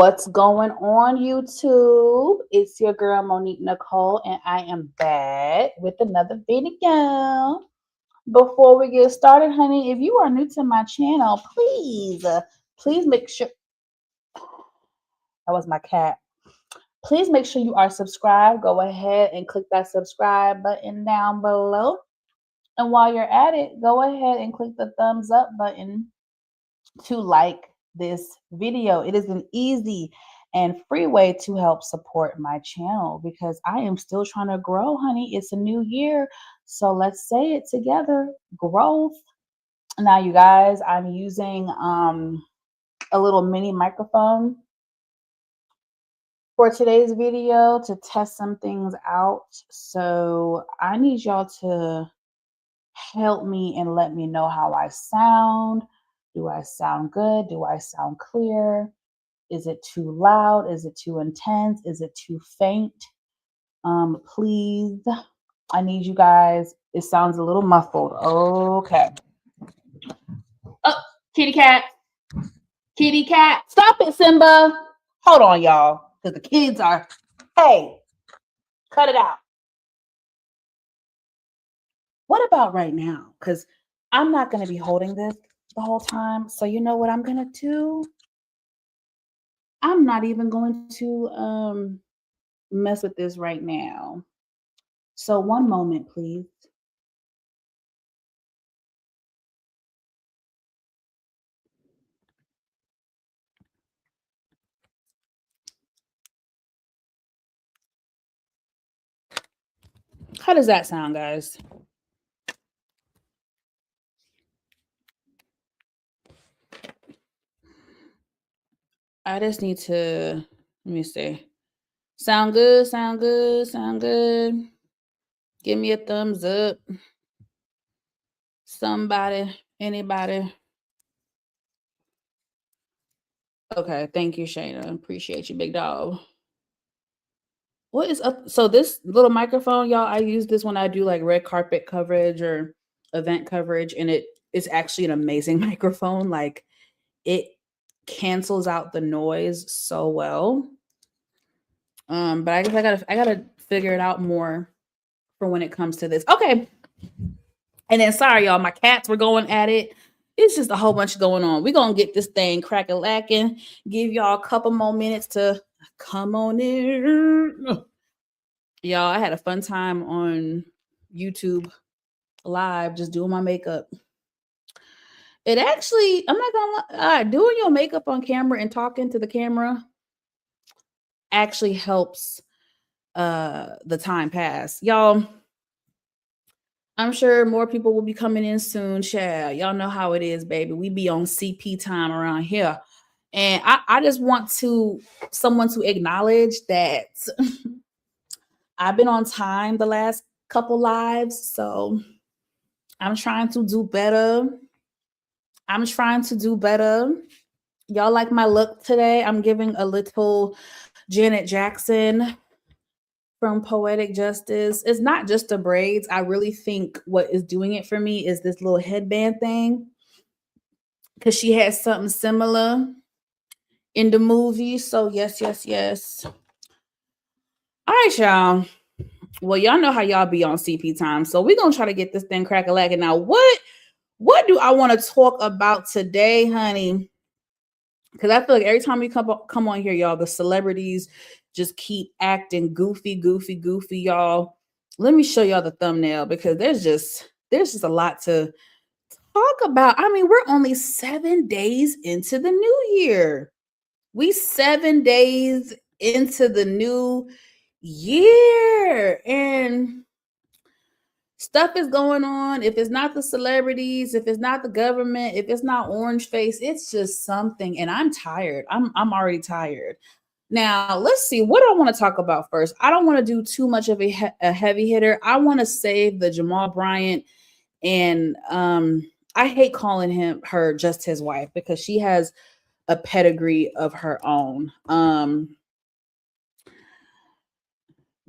What's going on, YouTube? It's your girl Monique Nicole, and I am back with another video. Before we get started, honey, if you are new to my channel, please make sure that was my cat. Please make sure you are subscribed. Go ahead and click that subscribe button down below. And while you're at it, go ahead and click the thumbs up button to like this video. It is an easy and free way to help support my channel because I am still trying to grow, honey. It's a new year, so let's say it together: growth. Now, you guys, I'm using a little mini microphone for today's video to test some things out. So I need y'all to help me and let me know how I sound. Do I sound good? Do I sound clear? Is it too loud? Is it too intense? Is it too faint? Please, I need you guys. It sounds a little muffled. Okay. Oh, kitty cat. Kitty cat. Stop it, Simba. Hold on, y'all. Because the kids are, hey, cut it out. What about right now? Because I'm not going to be holding this the whole time. So you know what I'm going to do? I'm not even going to mess with this right now. So one moment, please. How does that sound, guys? I just need to, let me see. Sound good, sound good, sound good. Give me a thumbs up. Somebody, anybody. Okay, thank you, Shayna. Appreciate you, big dog. What is up? So this little microphone, y'all, I use this when I do like red carpet coverage or event coverage, and it is actually an amazing microphone. Like, it cancels out the noise so well. But I guess I gotta figure it out more for when it comes to this. Okay. And then sorry, y'all, my cats were going at it. It's just a whole bunch going on. We're gonna get this thing crack-a-lacking. Give y'all a couple more minutes to come on in. Y'all, I had a fun time on YouTube live just doing my makeup. It actually, I'm not gonna lie, doing your makeup on camera and talking to the camera actually helps the time pass. Y'all, I'm sure more people will be coming in soon. Child, y'all know how it is, baby. We be on CP time around here. And I just want someone to acknowledge that I've been on time the last couple lives, so I'm trying to do better. I'm trying to do better. Y'all like my look today? I'm giving a little Janet Jackson from Poetic Justice. It's not just the braids. I really think what is doing it for me is this little headband thing, because she has something similar in the movie. So yes. All right, y'all. Well, y'all know how y'all be on CP time. So we're going to try to get this thing crack-a-lacking. Now, what do I want to talk about today, honey? Because I feel like every time we come on here, y'all, the celebrities just keep acting goofy, y'all. Let me show y'all the thumbnail because there's just a lot to talk about. I mean, we're only 7 days into the new year. We 7 days into the new year, and stuff is going on. If it's not the celebrities, if it's not the government, if it's not Orange Face, it's just something. And I'm tired. I'm already tired. Now, let's see what I want to talk about first. I don't want to do too much of a heavy hitter. I want to save the Jamal Bryant, and I hate calling her just his wife because she has a pedigree of her own.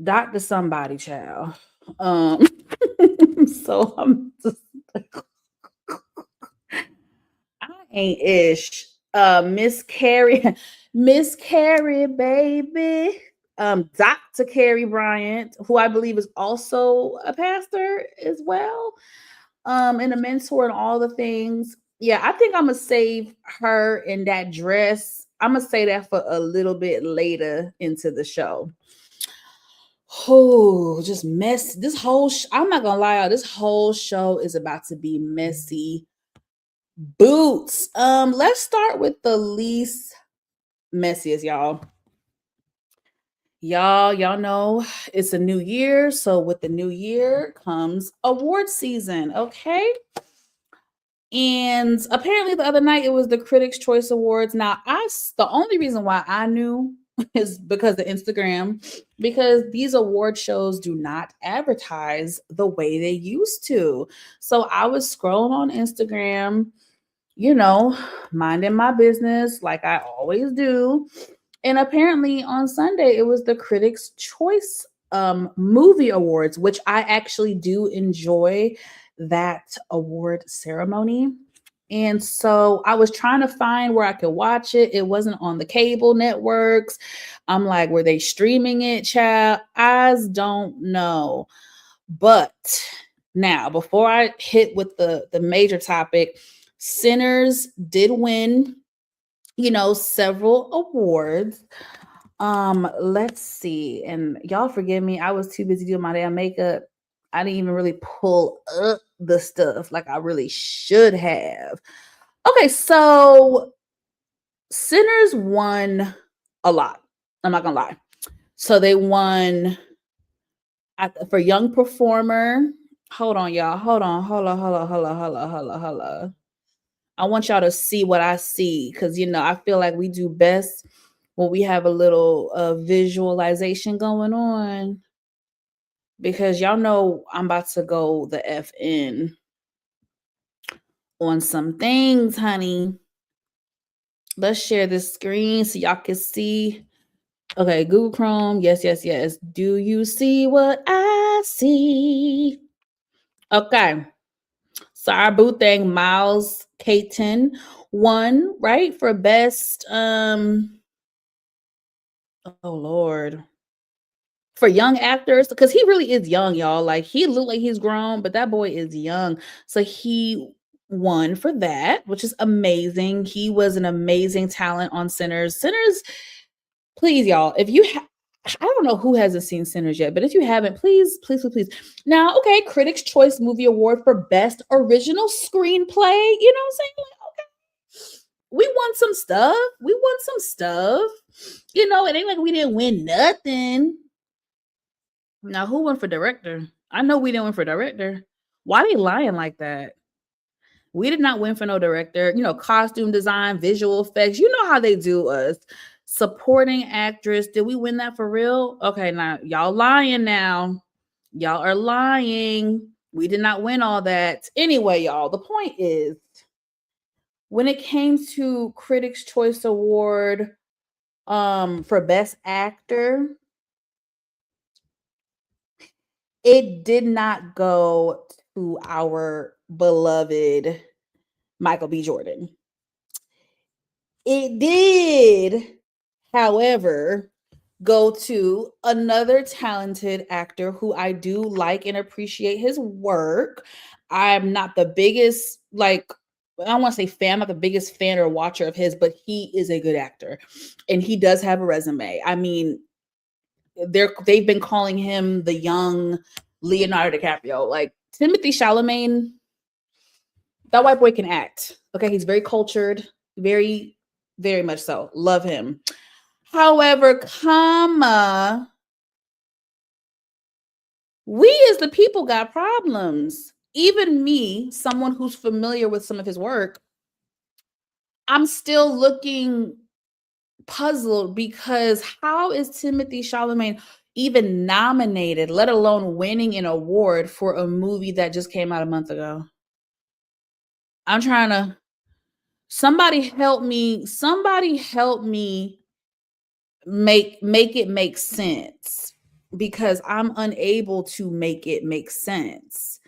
Dr. Somebody, child. So I'm just like, I ain't ish. Miss Carrie, Miss Carrie, baby. Dr. Carrie Bryant, who I believe is also a pastor as well, and a mentor and all the things. Yeah, I think I'm gonna save her in that dress. I'm gonna say that for a little bit later into the show. Oh, just mess. This whole I'm not gonna lie, y'all. This whole show is about to be messy boots. Let's start with the least messiest, y'all. Y'all know it's a new year. So with the new year comes award season, okay? And apparently the other night it was the Critics' Choice Awards. Now, the only reason why I knew is because of Instagram, because these award shows do not advertise the way they used to. So I was scrolling on Instagram, minding my business like I always do. And apparently on Sunday it was the Critics' Choice Movie Awards, which I actually do enjoy that award ceremony. And so I was trying to find where I could watch it. It wasn't on the cable networks. I'm like, were they streaming it, child? I don't know. But now, before I hit with the major topic, Sinners did win, several awards. Let's see. And y'all forgive me, I was too busy doing my damn makeup. I didn't even really pull up the stuff like I really should have. Okay, so Sinners won a lot. I'm not gonna lie. So they won for young performer. Hold on, y'all. Hold on. I want y'all to see what I see because I feel like we do best when we have a little visualization going on. Because y'all know I'm about to go the F in on some things, honey. Let's share this screen so y'all can see. Okay, Google Chrome. Yes. Do you see what I see? Okay. So our boo thing, Miles Caton, won, right? For best oh Lord. For young actors, because he really is young, y'all. Like he looked like he's grown, but that boy is young. So he won for that, which is amazing. He was an amazing talent on Sinners. Sinners, please, y'all, if you I don't know who hasn't seen Sinners yet, but if you haven't, please. Now, okay, Critics' Choice Movie Award for Best Original Screenplay. You know what I'm saying? Like, okay, we won some stuff. It ain't like we didn't win nothing. Now, who won for director? I know we didn't win for director. Why they lying like that? We did not win for no director. Costume design, visual effects. You know how they do us. Supporting actress. Did we win that for real? Okay, now y'all lying now. Y'all are lying. We did not win all that. Anyway, y'all, the point is when it came to Critics' Choice Award for Best Actor, it did not go to our beloved Michael B. Jordan. It did, however, go to another talented actor who I do like and appreciate his work. I'm not the biggest, I don't want to say fan, I'm not the biggest fan or watcher of his, but he is a good actor and he does have a resume. I mean, they've been calling him the young Leonardo DiCaprio. Like Timothy Chalamet, that white boy can act. Okay, he's very cultured, very, very much so. Love him. However, we as the people got problems. Even me, someone who's familiar with some of his work, I'm still looking puzzled because how is Timothy Chalamet even nominated, let alone winning an award for a movie that just came out a month ago? I'm trying to somebody help me make it make sense because I'm unable to make it make sense.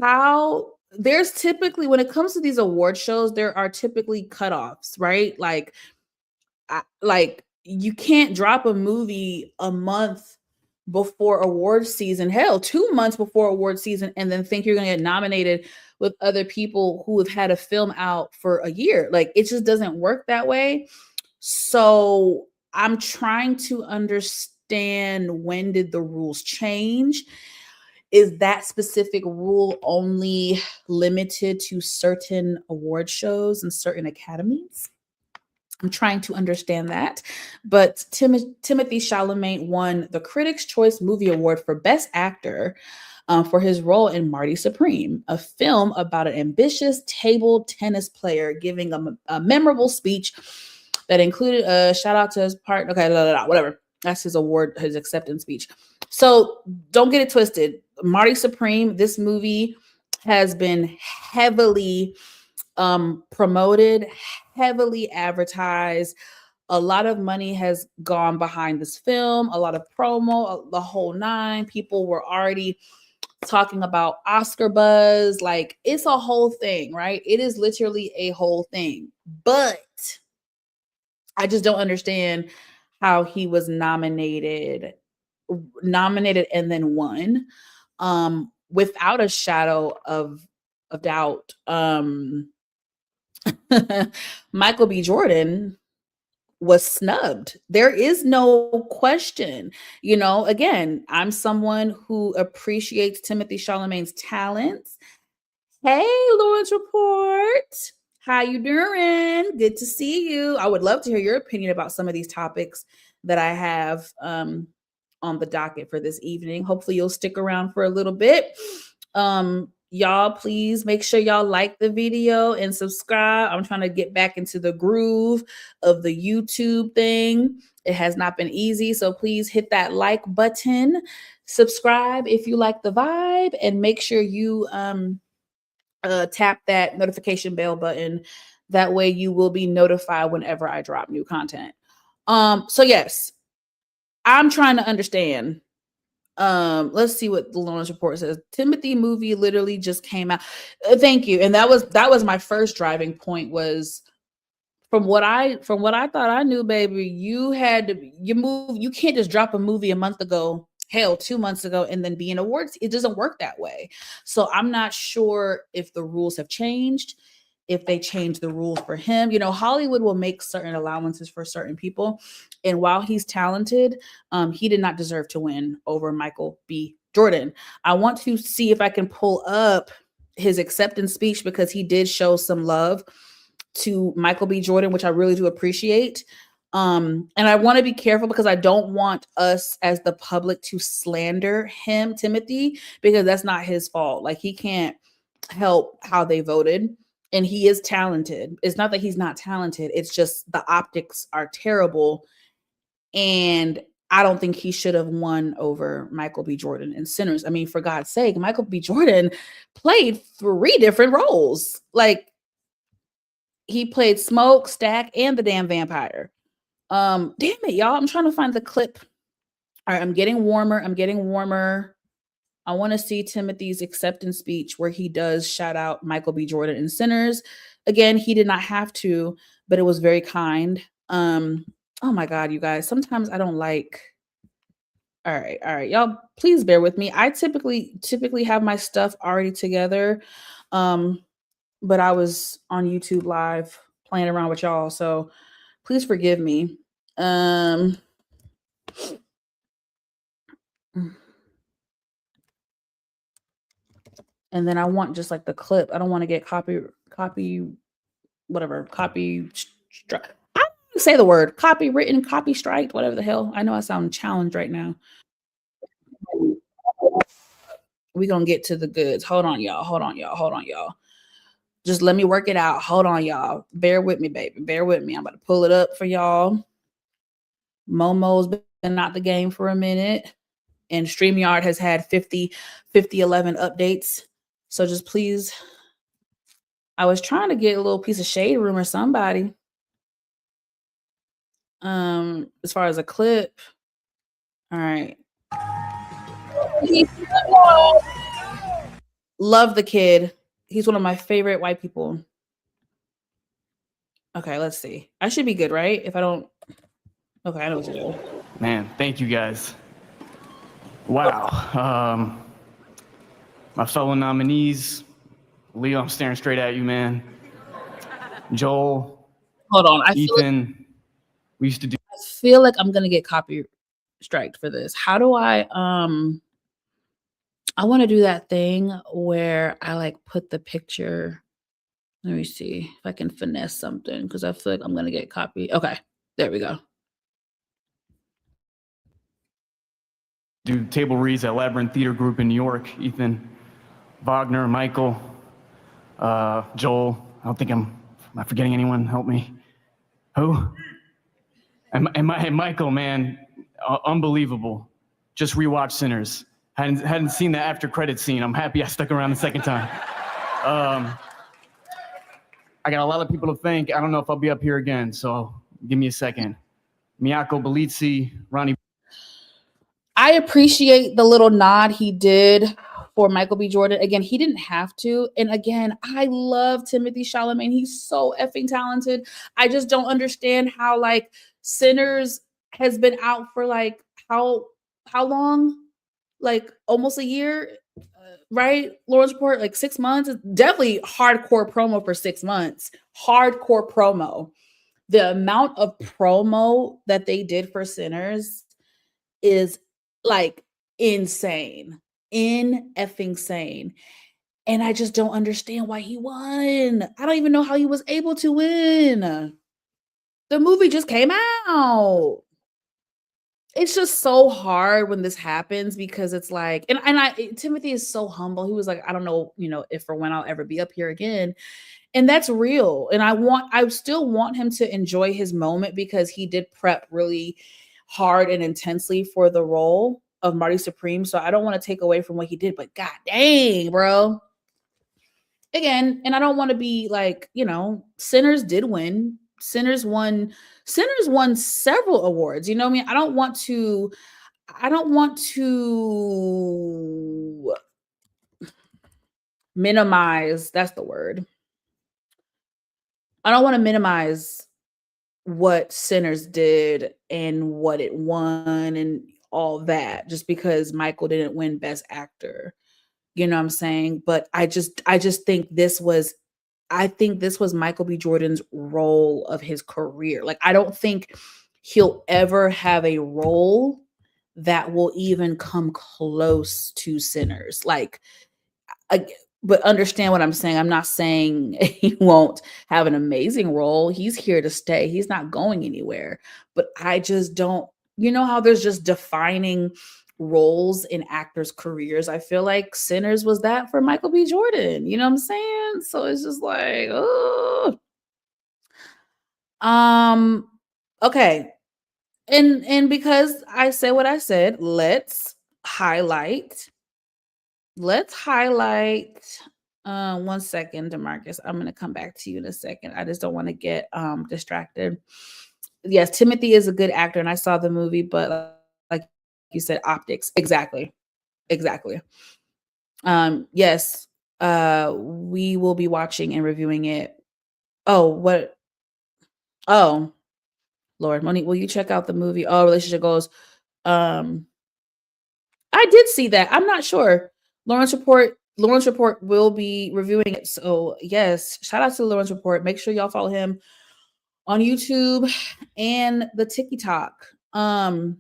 How there's typically, when it comes to these award shows, there are typically cutoffs, right? Like you can't drop a movie a month before award season, hell, 2 months before award season, and then think you're going to get nominated with other people who have had a film out for a year. Like it just doesn't work that way. So I'm trying to understand, when did the rules change? Is that specific rule only limited to certain award shows and certain academies? I'm trying to understand that. But Timothy Chalamet won the Critics' Choice Movie Award for Best Actor for his role in Marty Supreme, a film about an ambitious table tennis player giving a memorable speech that included a shout out to his partner. Okay, whatever. That's his award, his acceptance speech. So don't get it twisted. Marty Supreme, this movie has been heavily promoted, heavily advertised. A lot of money has gone behind this film, a lot of promo, the whole nine. People were already talking about Oscar buzz. Like it's a whole thing, right? It is literally a whole thing. But I just don't understand how he was nominated and then won without a shadow of doubt. Michael B. Jordan was snubbed. There is no question. You know, again, I'm someone who appreciates Timothy Chalamet's talents. Hey, Lawrence Report. How you doing? Good to see you. I would love to hear your opinion about some of these topics that I have on the docket for this evening. Hopefully you'll stick around for a little bit. Y'all, please make sure y'all like the video and subscribe. I'm trying to get back into the groove of the YouTube thing. It has not been easy, so please hit that like button, subscribe if you like the vibe, and make sure you tap that notification bell button. That way you will be notified whenever I drop new content. So yes, I'm trying to understand. Let's see what the Lawrence Report says. Timothy movie literally just came out. Thank you. And that was my first driving point, was from what I thought I knew, baby, you can't just drop a movie a month ago, hell, 2 months ago, and then be in awards. It doesn't work that way. So I'm not sure if the rules have changed, if they change the rules for him. You know, Hollywood will make certain allowances for certain people. And while he's talented, he did not deserve to win over Michael B. Jordan. I want to see if I can pull up his acceptance speech, because he did show some love to Michael B. Jordan, which I really do appreciate. And I want to be careful, because I don't want us as the public to slander him, Timothy, because that's not his fault. Like he can't help how they voted. And he is talented. It's not that he's not talented. It's just the optics are terrible. And I don't think he should have won over Michael B. Jordan in Sinners. I mean, for God's sake, Michael B. Jordan played 3 different roles. Like he played Smoke, Stack, and the damn vampire. Damn it, y'all. I'm trying to find the clip. All right, I'm getting warmer. I want to see Timothy's acceptance speech where he does shout out Michael B. Jordan in Sinners. Again, he did not have to, but it was very kind. Oh my God, you guys. Sometimes I don't like. All right. Y'all, please bear with me. I typically have my stuff already together. But I was on YouTube Live playing around with y'all, so please forgive me. And then I want just like the clip. I don't want to get copy, whatever, copy. I don't say the word copywritten, copy striked, whatever the hell. I know I sound challenged right now. We're gonna get to the goods. Hold on, y'all. Just let me work it out. Hold on, y'all. Bear with me, baby. Bear with me. I'm about to pull it up for y'all. Momo's been out the game for a minute, and StreamYard has had 5011 updates. So just please, I was trying to get a little piece of Shade Room or somebody. As far as a clip. All right. Love the kid. He's one of my favorite white people. Okay, let's see. I should be good, right? If I don't. Okay, I know what to do. Man, thank you guys. Wow. My fellow nominees, Leo, I'm staring straight at you, man. Joel, Hold on. Ethan, we used to do. I feel like I'm gonna get copy striked for this. How do I want to do that thing where I like put the picture. Let me see if I can finesse something because I feel like I'm gonna get copy. Okay, there we go. Do table reads at Labyrinth Theater Group in New York. Ethan, Wagner, Michael, Joel. I don't think am I forgetting anyone? Help me. Who? And Michael, man, unbelievable. Just rewatched Sinners. Hadn't seen the after credit scene. I'm happy I stuck around the second time. I got a lot of people to thank. I don't know if I'll be up here again, so give me a second. Miyako Belizzi, Ronnie. I appreciate the little nod he did for Michael B. Jordan. Again, he didn't have to. And again, I love Timothée Chalamet. He's so effing talented. I just don't understand how like Sinners has been out for like how long? Like almost a year, right? Lawrence Report, like 6 months. Definitely hardcore promo for 6 months. Hardcore promo. The amount of promo that they did for Sinners is like insane. Effing sane. And I just don't understand why he won. I don't even know how he was able to win. The movie just came out. It's just so hard when this happens because it's like, and Timothy is so humble. He was like, I don't know, if or when I'll ever be up here again. And that's real. And I still want him to enjoy his moment because he did prep really hard and intensely for the role of Marty Supreme. So I don't want to take away from what he did, but god dang, bro. Again, and I don't want to be like, Sinners did win. Sinners won several awards. You know what I mean? I don't want to minimize, that's the word. I don't want to minimize what Sinners did and what it won and all that just because Michael didn't win Best Actor. You know what I'm saying? But I just think this was Michael B. Jordan's role of his career. Like, I don't think he'll ever have a role that will even come close to Sinners. Like, but understand what I'm saying. I'm not saying he won't have an amazing role. He's here to stay. He's not going anywhere. But I just don't, how there's just defining roles in actors' careers. I feel like Sinners was that for Michael B. Jordan. You know what I'm saying? So it's just like, oh. Okay. And because I said what I said, let's highlight. 1 second, DeMarcus. I'm going to come back to you in a second. I just don't want to get distracted. Yes, Timothy is a good actor, and I saw the movie, but like you said, optics. Exactly. Yes, we will be watching and reviewing it. Oh, what? Oh, Lord, Monique, will you check out the movie? Oh, Relationship Goals. I did see that. I'm not sure. Lawrence Report will be reviewing it. So yes, shout out to Lawrence Report. Make sure y'all follow him on YouTube and the TikTok. All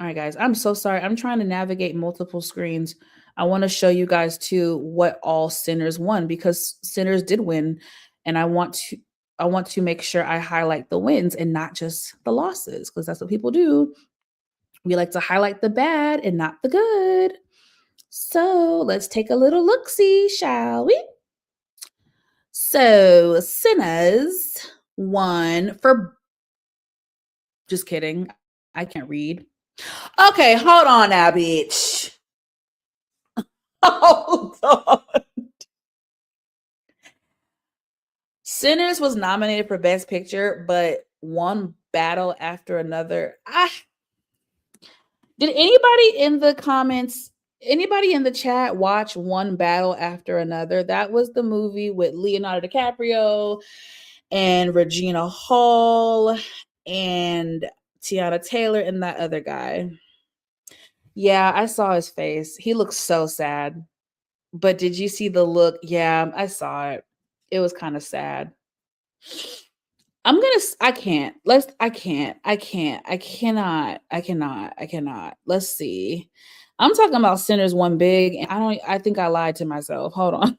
right, guys. I'm so sorry. I'm trying to navigate multiple screens. I want to show you guys too what all Sinners won because Sinners did win, and I want to make sure I highlight the wins and not just the losses because that's what people do. We like to highlight the bad and not the good. So let's take a little look-see, shall we? So Sinners won for. Just kidding. I can't read. Okay, hold on now, bitch. Hold on. Sinners was nominated for Best Picture, but one battle after another. Did anybody in the comments Anybody in the chat watch One Battle After Another? That was the movie with Leonardo DiCaprio and Regina Hall and Tiana Taylor and that other guy. Yeah, I saw his face. He looks so sad. But did you see the look? Yeah, I saw it. It was kind of sad. I can't. I cannot. Let's see. I'm talking about Sinners One Big, and I think I lied to myself. Hold on.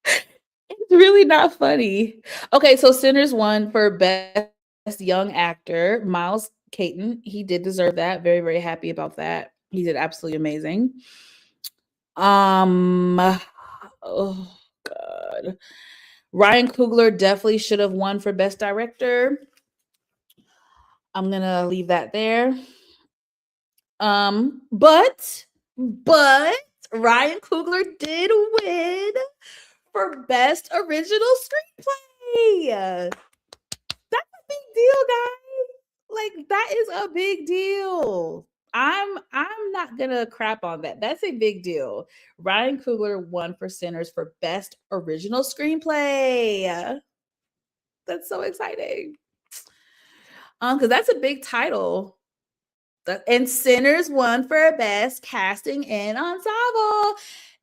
It's really not funny. Okay, so Sinners won for Best Young Actor. Miles Caton, he did deserve that. Very, very happy about that. He did absolutely amazing. Oh God. Ryan Coogler definitely should have won for Best Director. I'm gonna leave that there. But Ryan Coogler did win for Best Original Screenplay. That's a big deal, guys. Like, that is a big deal. I'm not gonna crap on that. That's a big deal. Ryan Coogler won for Sinners for Best Original Screenplay. That's so exciting. Because that's a big title. And Sinners won for Best Casting and Ensemble.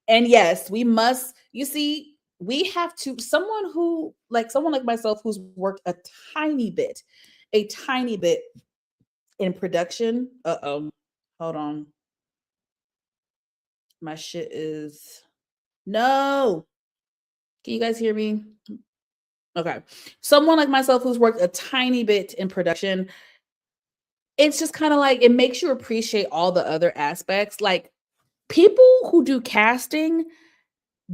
And yes, we must, you see, we have to, someone like myself who's worked a tiny bit in production. Uh-oh. Hold on. My shit is, no. Can you guys hear me? Okay. Someone like myself who's worked a tiny bit in production, it's just kind of like, it makes you appreciate all the other aspects. Like, people who do casting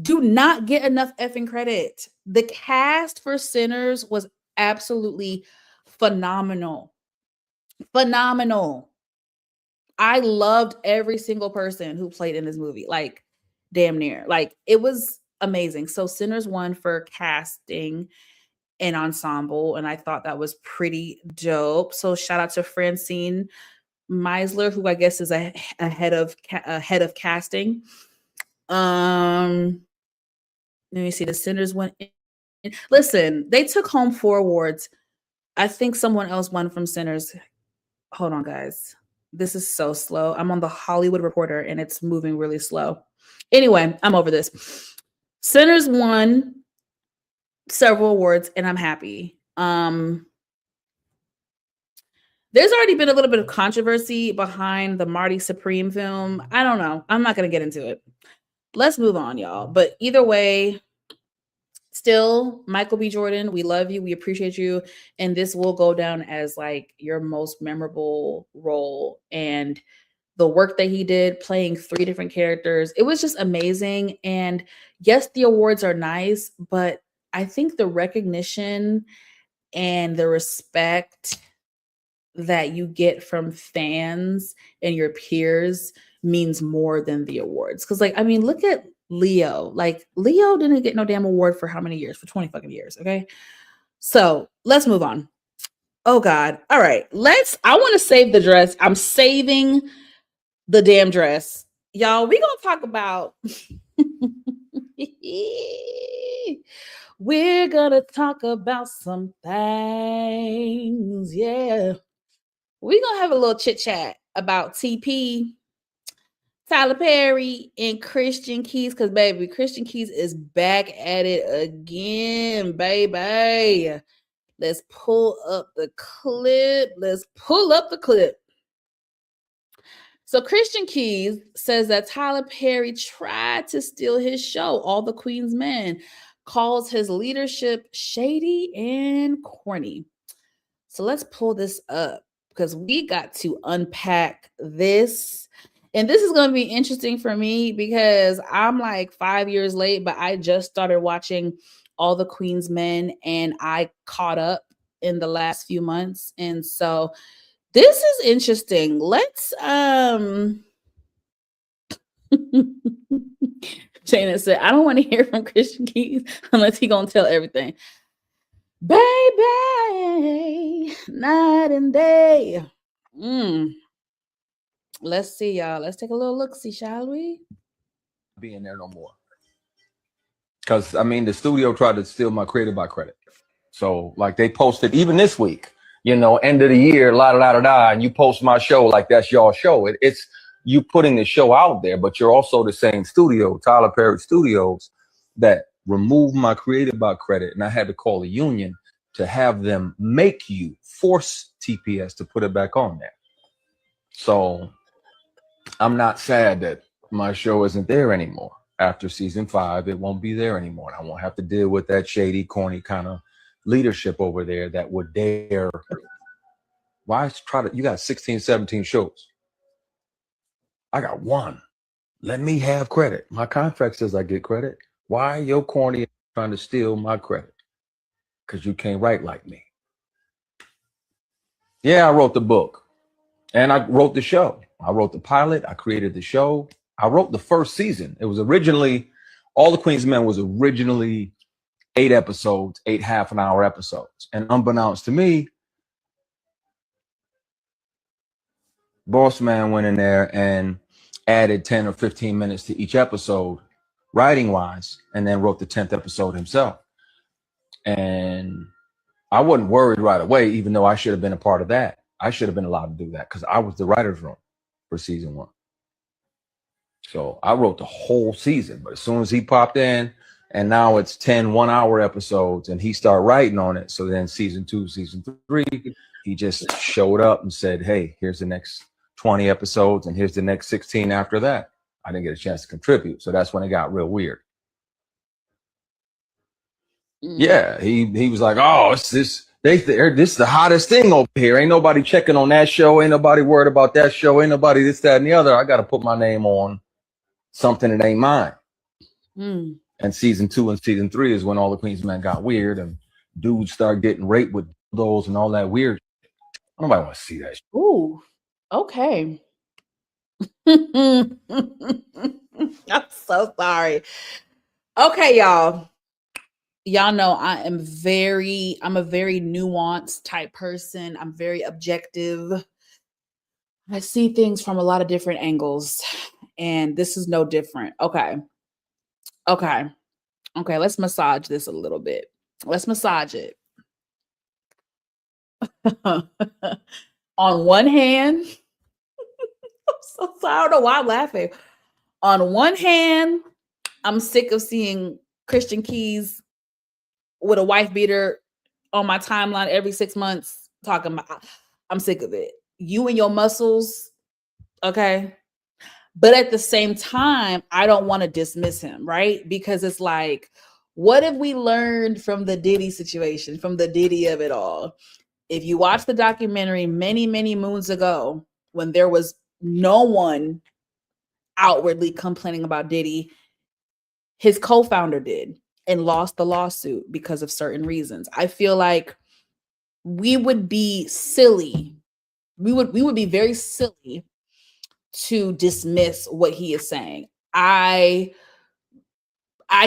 do not get enough effing credit. The cast for Sinners was absolutely phenomenal. Phenomenal. I loved every single person who played in this movie. Like, damn near. Like, it was amazing. So Sinners won for casting and ensemble, and I thought that was pretty dope. So shout out to Francine Meisler, who I guess is a head of casting. Let me see. The Sinners went in. Listen, they took home 4 awards. I think someone else won from Sinners. Hold on, guys. This is so slow. I'm on the Hollywood Reporter and it's moving really slow. Anyway, I'm over this. Sinners won several awards and I'm happy. There's already been a little bit of controversy behind the Marty Supreme film. I don't know. I'm not going to get into it. Let's move on, y'all. But either way, still, Michael B. Jordan, we love you. We appreciate you. And this will go down as like your most memorable role. And the work that he did playing 3 different characters, it was just amazing. And yes, the awards are nice, but I think the recognition and the respect that you get from fans and your peers means more than the awards. Because, like, I mean, look at Leo. Like, Leo didn't get no damn award for how many years? For 20 fucking years. Okay. So let's move on. Oh God. All right. I want to save the dress. I'm saving the damn dress. Y'all, we gonna talk about we're gonna talk about some things. Yeah. We're gonna have a little chit chat about TP, Tyler Perry, and Christian Keys, because baby, Christian Keys is back at it again, baby. Let's pull up the clip. So Christian Keys says that Tyler Perry tried to steal his show, All the Queen's Men, calls his leadership shady and corny. So let's pull this up because we got to unpack this. And this is going to be interesting for me because I'm like 5 years late, but I just started watching All the Queen's Men and I caught up in the last few months. And so this is interesting. Let's Shayna said, I don't want to hear from Christian Keys unless he gonna tell everything. Baby, night and day. Let's see, y'all. Let's take a little look-see, shall we? Being there no more. Because I mean, the studio tried to steal my Creative by credit. So like they posted even this week, end of the year, la da da da da, and you post my show like that's your show. It's you putting the show out there, but you're also the same studio, Tyler Perry Studios, that removed my Creative by credit, and I had to call a union to have them force TPS to put it back on there. So I'm not sad that my show isn't there anymore. After season 5, it won't be there anymore. I won't have to deal with that shady, corny kind of leadership over there that would dare. You got 16, 17 shows. I got one. Let me have credit. My contract says I get credit. Why your corny trying to steal my credit? Because you can't write like me. Yeah, I wrote the book. And I wrote the show. I wrote the pilot. I created the show. I wrote the first season. It was originally, All the Queen's Men was originally 8 episodes, 8 half-an-hour episodes. And unbeknownst to me, Boss Man went in there and added 10 or 15 minutes to each episode, writing-wise, and then wrote the 10th episode himself. And I wasn't worried right away, even though I should have been a part of that. I should have been allowed to do that because I was the writer's room for season 1. So I wrote the whole season, but as soon as he popped in, and now it's 10 one-hour episodes, and he started writing on it. So then season 2, season 3, he just showed up and said, hey, here's the next 20 episodes, and here's the next 16 after that. I didn't get a chance to contribute. So that's when it got real weird. Yeah, he was like, oh, this is the hottest thing over here. Ain't nobody checking on that show. Ain't nobody worried about that show. Ain't nobody this, that, and the other. I got to put my name on something that ain't mine. And season 2 and season 3 is when All the Queen's Men got weird and dudes started getting raped with those and all that weird. Nobody want to see that shit. Ooh, okay. I'm so sorry. Okay, y'all. Y'all know I'm a very nuanced type person. I'm very objective. I see things from a lot of different angles, and this is no different. Okay, let's massage this a little bit. Let's massage it. On one hand, I'm so sorry. I don't know why I'm laughing. On one hand, I'm sick of seeing Christian Keys with a wife beater on my timeline every 6 months talking about. I'm sick of it. You and your muscles, okay? But at the same time, I don't want to dismiss him, right? Because it's like, what have we learned from the Diddy situation, from the Diddy of it all? If you watch the documentary many, many moons ago, when there was no one outwardly complaining about Diddy, his co-founder did and lost the lawsuit because of certain reasons. I feel like we would be silly. We would be very silly to dismiss what he is saying. I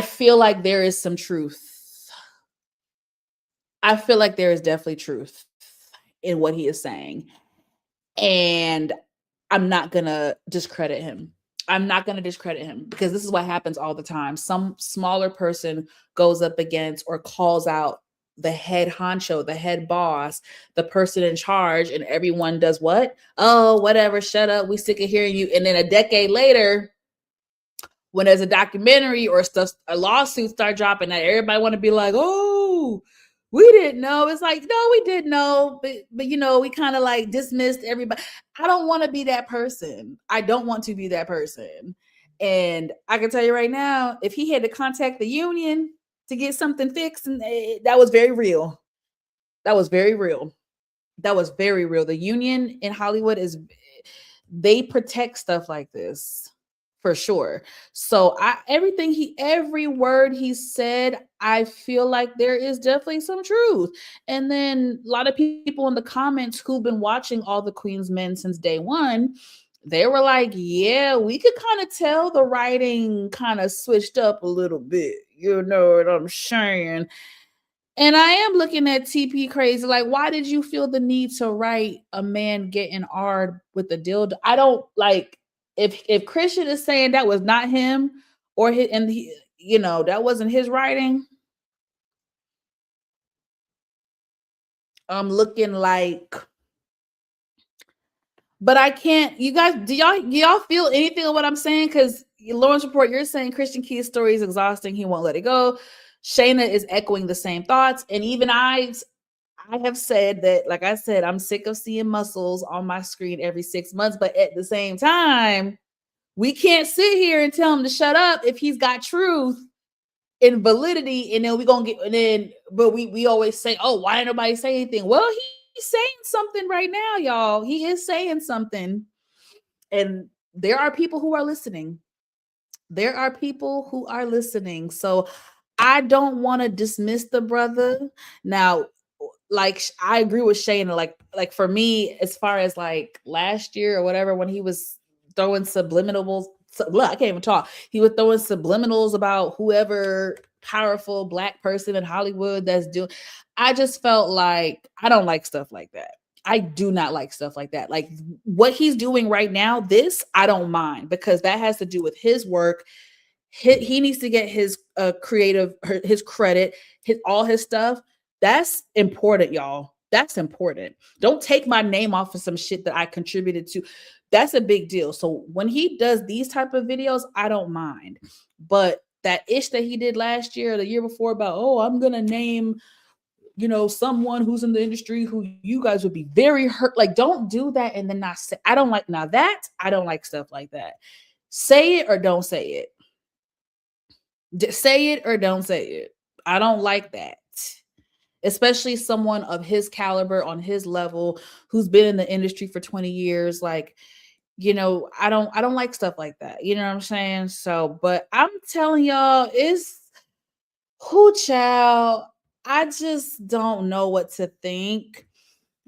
feel like there is some truth. I feel like there is definitely truth in what he is saying. And I'm not going to discredit him. I'm not going to discredit him because this is what happens all the time. Some smaller person goes up against or calls out the head honcho, the head boss, the person in charge, and everyone does what? Oh, whatever, shut up. We sick of hearing you. And then a decade later, when there's a documentary or stuff, a lawsuit start dropping that everybody want to be like, oh, we didn't know. It's like, no, we did know, but we kind of like dismissed everybody. I don't want to be that person. I don't want to be that person. And I can tell you right now, if he had to contact the union to get something fixed, and that was very real. That was very real. That was very real. The union in Hollywood they protect stuff like this. For sure. So every word he said, I feel like there is definitely some truth. And then a lot of people in the comments who've been watching All the Queen's Men since day one, they were like, yeah, we could kind of tell the writing kind of switched up a little bit. You know what I'm saying? And I am looking at TP crazy. Like, why did you feel the need to write a man getting hard with the dildo? I don't like if Christian is saying that was not him or his, and he, you know, that wasn't his writing. I'm looking like, but I can't. You guys, do y'all feel anything of what I'm saying? Because Lawrence Report, you're saying Christian Key's story is exhausting. He won't let it go. Shayna is echoing the same thoughts, and even I have said that, like I said, I'm sick of seeing muscles on my screen every 6 months. But at the same time, we can't sit here and tell him to shut up if he's got truth and validity, and then we're gonna get and then but we always say, oh, why didn't nobody say anything? Well, he's saying something right now, y'all. He is saying something, and there are people who are listening. There are people who are listening. So I don't want to dismiss the brother. Now, like I agree with Shayna. Like for me, as far as like last year or whatever, when he was throwing subliminals, I can't even talk. He was throwing subliminals about whoever powerful black person in Hollywood that's doing. I just felt like I don't like stuff like that. I do not like stuff like that. Like what he's doing right now, this I don't mind because that has to do with his work. He needs to get his creative, his credit, all his stuff. That's important, y'all. That's important. Don't take my name off of some shit that I contributed to. That's a big deal. So when he does these type of videos, I don't mind. But that ish that he did last year or the year before about, oh, I'm gonna name, you know, someone who's in the industry who you guys would be very hurt. Like, don't do that and then not say. I don't like now that I don't like stuff like that. Say it or don't say it. Say it or don't say it. I don't like that. Especially someone of his caliber on his level who's been in the industry for 20 years. Like, you know, I don't like stuff like that. You know what I'm saying? So, but I'm telling y'all, it's who child. I just don't know what to think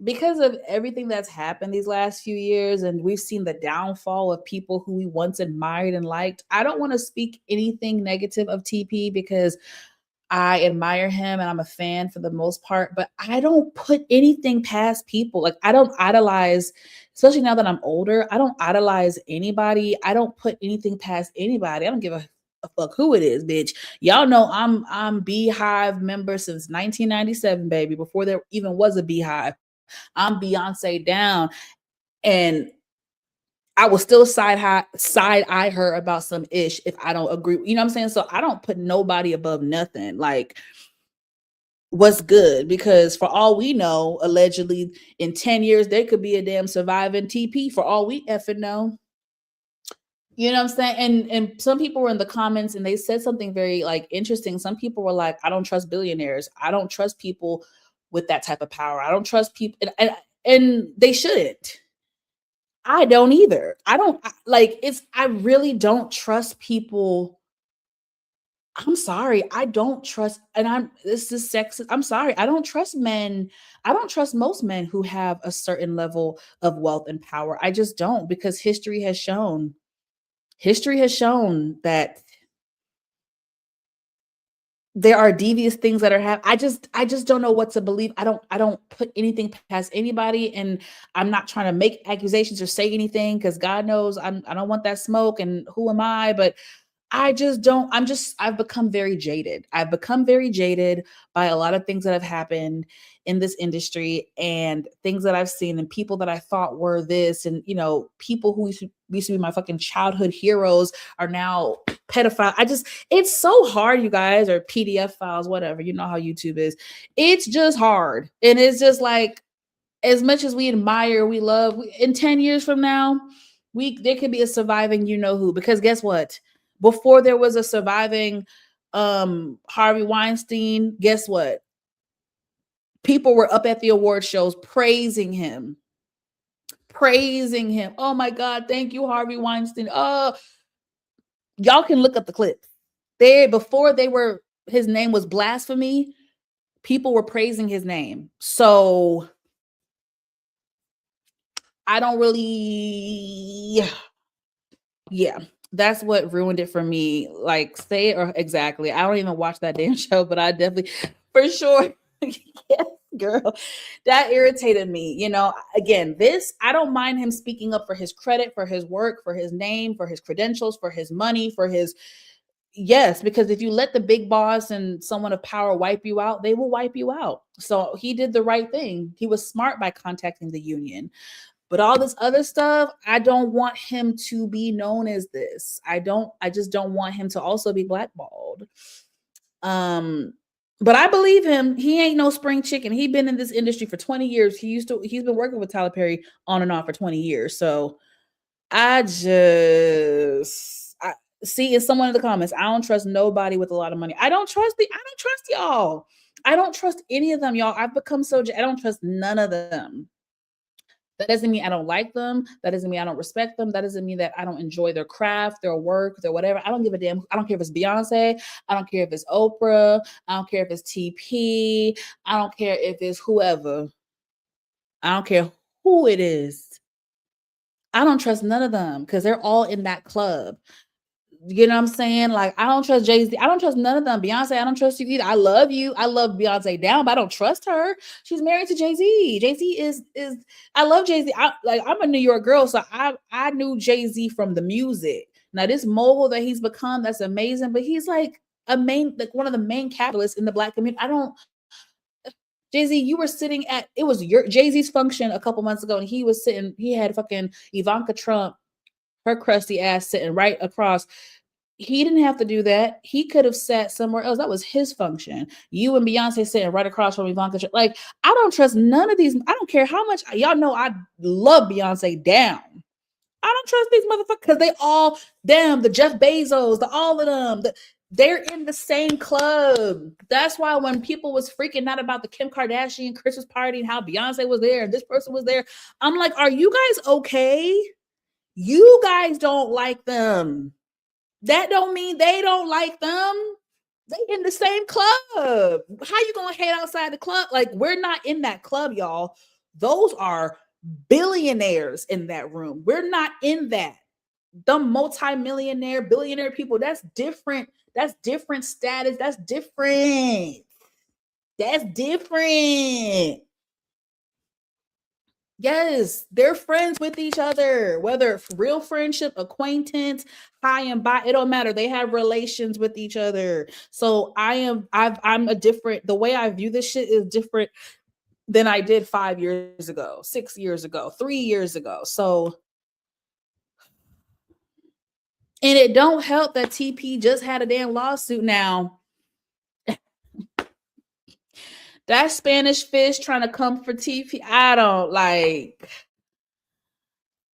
because of everything that's happened these last few years, and we've seen the downfall of people who we once admired and liked. I don't want to speak anything negative of TP because I admire him and I'm a fan for the most part, but I don't put anything past people. Like I don't idolize, especially now that I'm older, I don't idolize anybody. I don't put anything past anybody. I don't give a fuck who it is, bitch. Y'all know I'm Beehive member since 1997, baby, before there even was a Beehive. I'm Beyonce down, and I will still side eye her about some ish if I don't agree. You know what I'm saying? So I don't put nobody above nothing. Like, what's good? Because for all we know, allegedly in 10 years, there could be a damn surviving TP for all we effing know. You know what I'm saying? And some people were in the comments and they said something very like interesting. Some people were like, I don't trust billionaires. I don't trust people with that type of power. I don't trust people, and they shouldn't. I don't either. I really don't trust people. I'm sorry. I don't trust, and this is sexist. I'm sorry. I don't trust men. I don't trust most men who have a certain level of wealth and power. I just don't, because history has shown that there are devious things that are happening. I just don't know what to believe. I don't put anything past anybody, and I'm not trying to make accusations or say anything because God knows I don't want that smoke, and who am I? But I just don't. I've become very jaded. I've become very jaded by a lot of things that have happened in this industry and things that I've seen and people that I thought were this, and you know, people who used to be my fucking childhood heroes are now pedophile. It's so hard, you guys, or PDF files, whatever. You know how YouTube is. It's just hard. And it's just like, as much as we admire, we love, in 10 years from now, there could be a surviving you know who, because guess what? Before there was a surviving Harvey Weinstein, guess what? People were up at the award shows praising him. Oh my God, thank you, Harvey Weinstein. Oh, y'all can look up the clip. Before his name was blasphemy, people were praising his name. So I don't really, yeah, that's what ruined it for me. Like, say it or exactly. I don't even watch that damn show, but I definitely, for sure, Yes, girl. That irritated me. You know, again, I don't mind him speaking up for his credit, for his work, for his name, for his credentials, for his money, for his, yes, because if you let the big boss and someone of power wipe you out, they will wipe you out. So he did the right thing. He was smart by contacting the union. But all this other stuff, I don't want him to be known as this. I just don't want him to also be blackballed. But I believe him. He ain't no spring chicken. He been in this industry for 20 years. He's been working with Tyler Perry on and off for 20 years. So I see it's someone in the comments. I don't trust nobody with a lot of money. I don't trust y'all. I don't trust any of them, y'all. I've become I don't trust none of them. That doesn't mean I don't like them. That doesn't mean I don't respect them. That doesn't mean that I don't enjoy their craft, their work, their whatever. I don't give a damn. I don't care if it's Beyonce. I don't care if it's Oprah. I don't care if it's TP. I don't care if it's whoever. I don't care who it is. I don't trust none of them because they're all in that club. You know what I'm saying? Like, I don't trust Jay-Z. I don't trust none of them. Beyonce, I don't trust you either. I love you. I love Beyonce down, but I don't trust her. She's married to Jay-Z. Jay-Z is I love Jay-Z. I'm a New York girl, so I knew Jay-Z from the music. Now, this mogul that he's become, that's amazing, but he's like one of the main capitalists in the Black community. Jay-Z, you were sitting it was your Jay-Z's function a couple months ago, and he had fucking Ivanka Trump, her crusty ass, sitting right across. He didn't have to do that. He could have sat somewhere else. That was his function. You and Beyonce sitting right across from Ivanka. Like, I don't trust none of these. I don't care how much y'all know I love Beyonce down. I don't trust these motherfuckers because they all, the Jeff Bezos, all of them, they're in the same club. That's why when people was freaking out about the Kim Kardashian Christmas party and how Beyonce was there and this person was there, I'm like, are you guys okay? You guys don't like them. That don't mean they don't like them. They in the same club. How you gonna hate outside the club? Like, we're not in that club, y'all. Those are billionaires in that room. We're not in that. The multi-millionaire, billionaire people, that's different. That's different status. That's different. That's different. Yes, they're friends with each other, whether real friendship, acquaintance, high and by, it don't matter. They have relations with each other. So I'm a different, the way I view this shit is different than I did 5 years ago, 6 years ago, 3 years ago. So, and it don't help that TP just had a damn lawsuit now. That Spanish fish trying to come for TP, I don't like.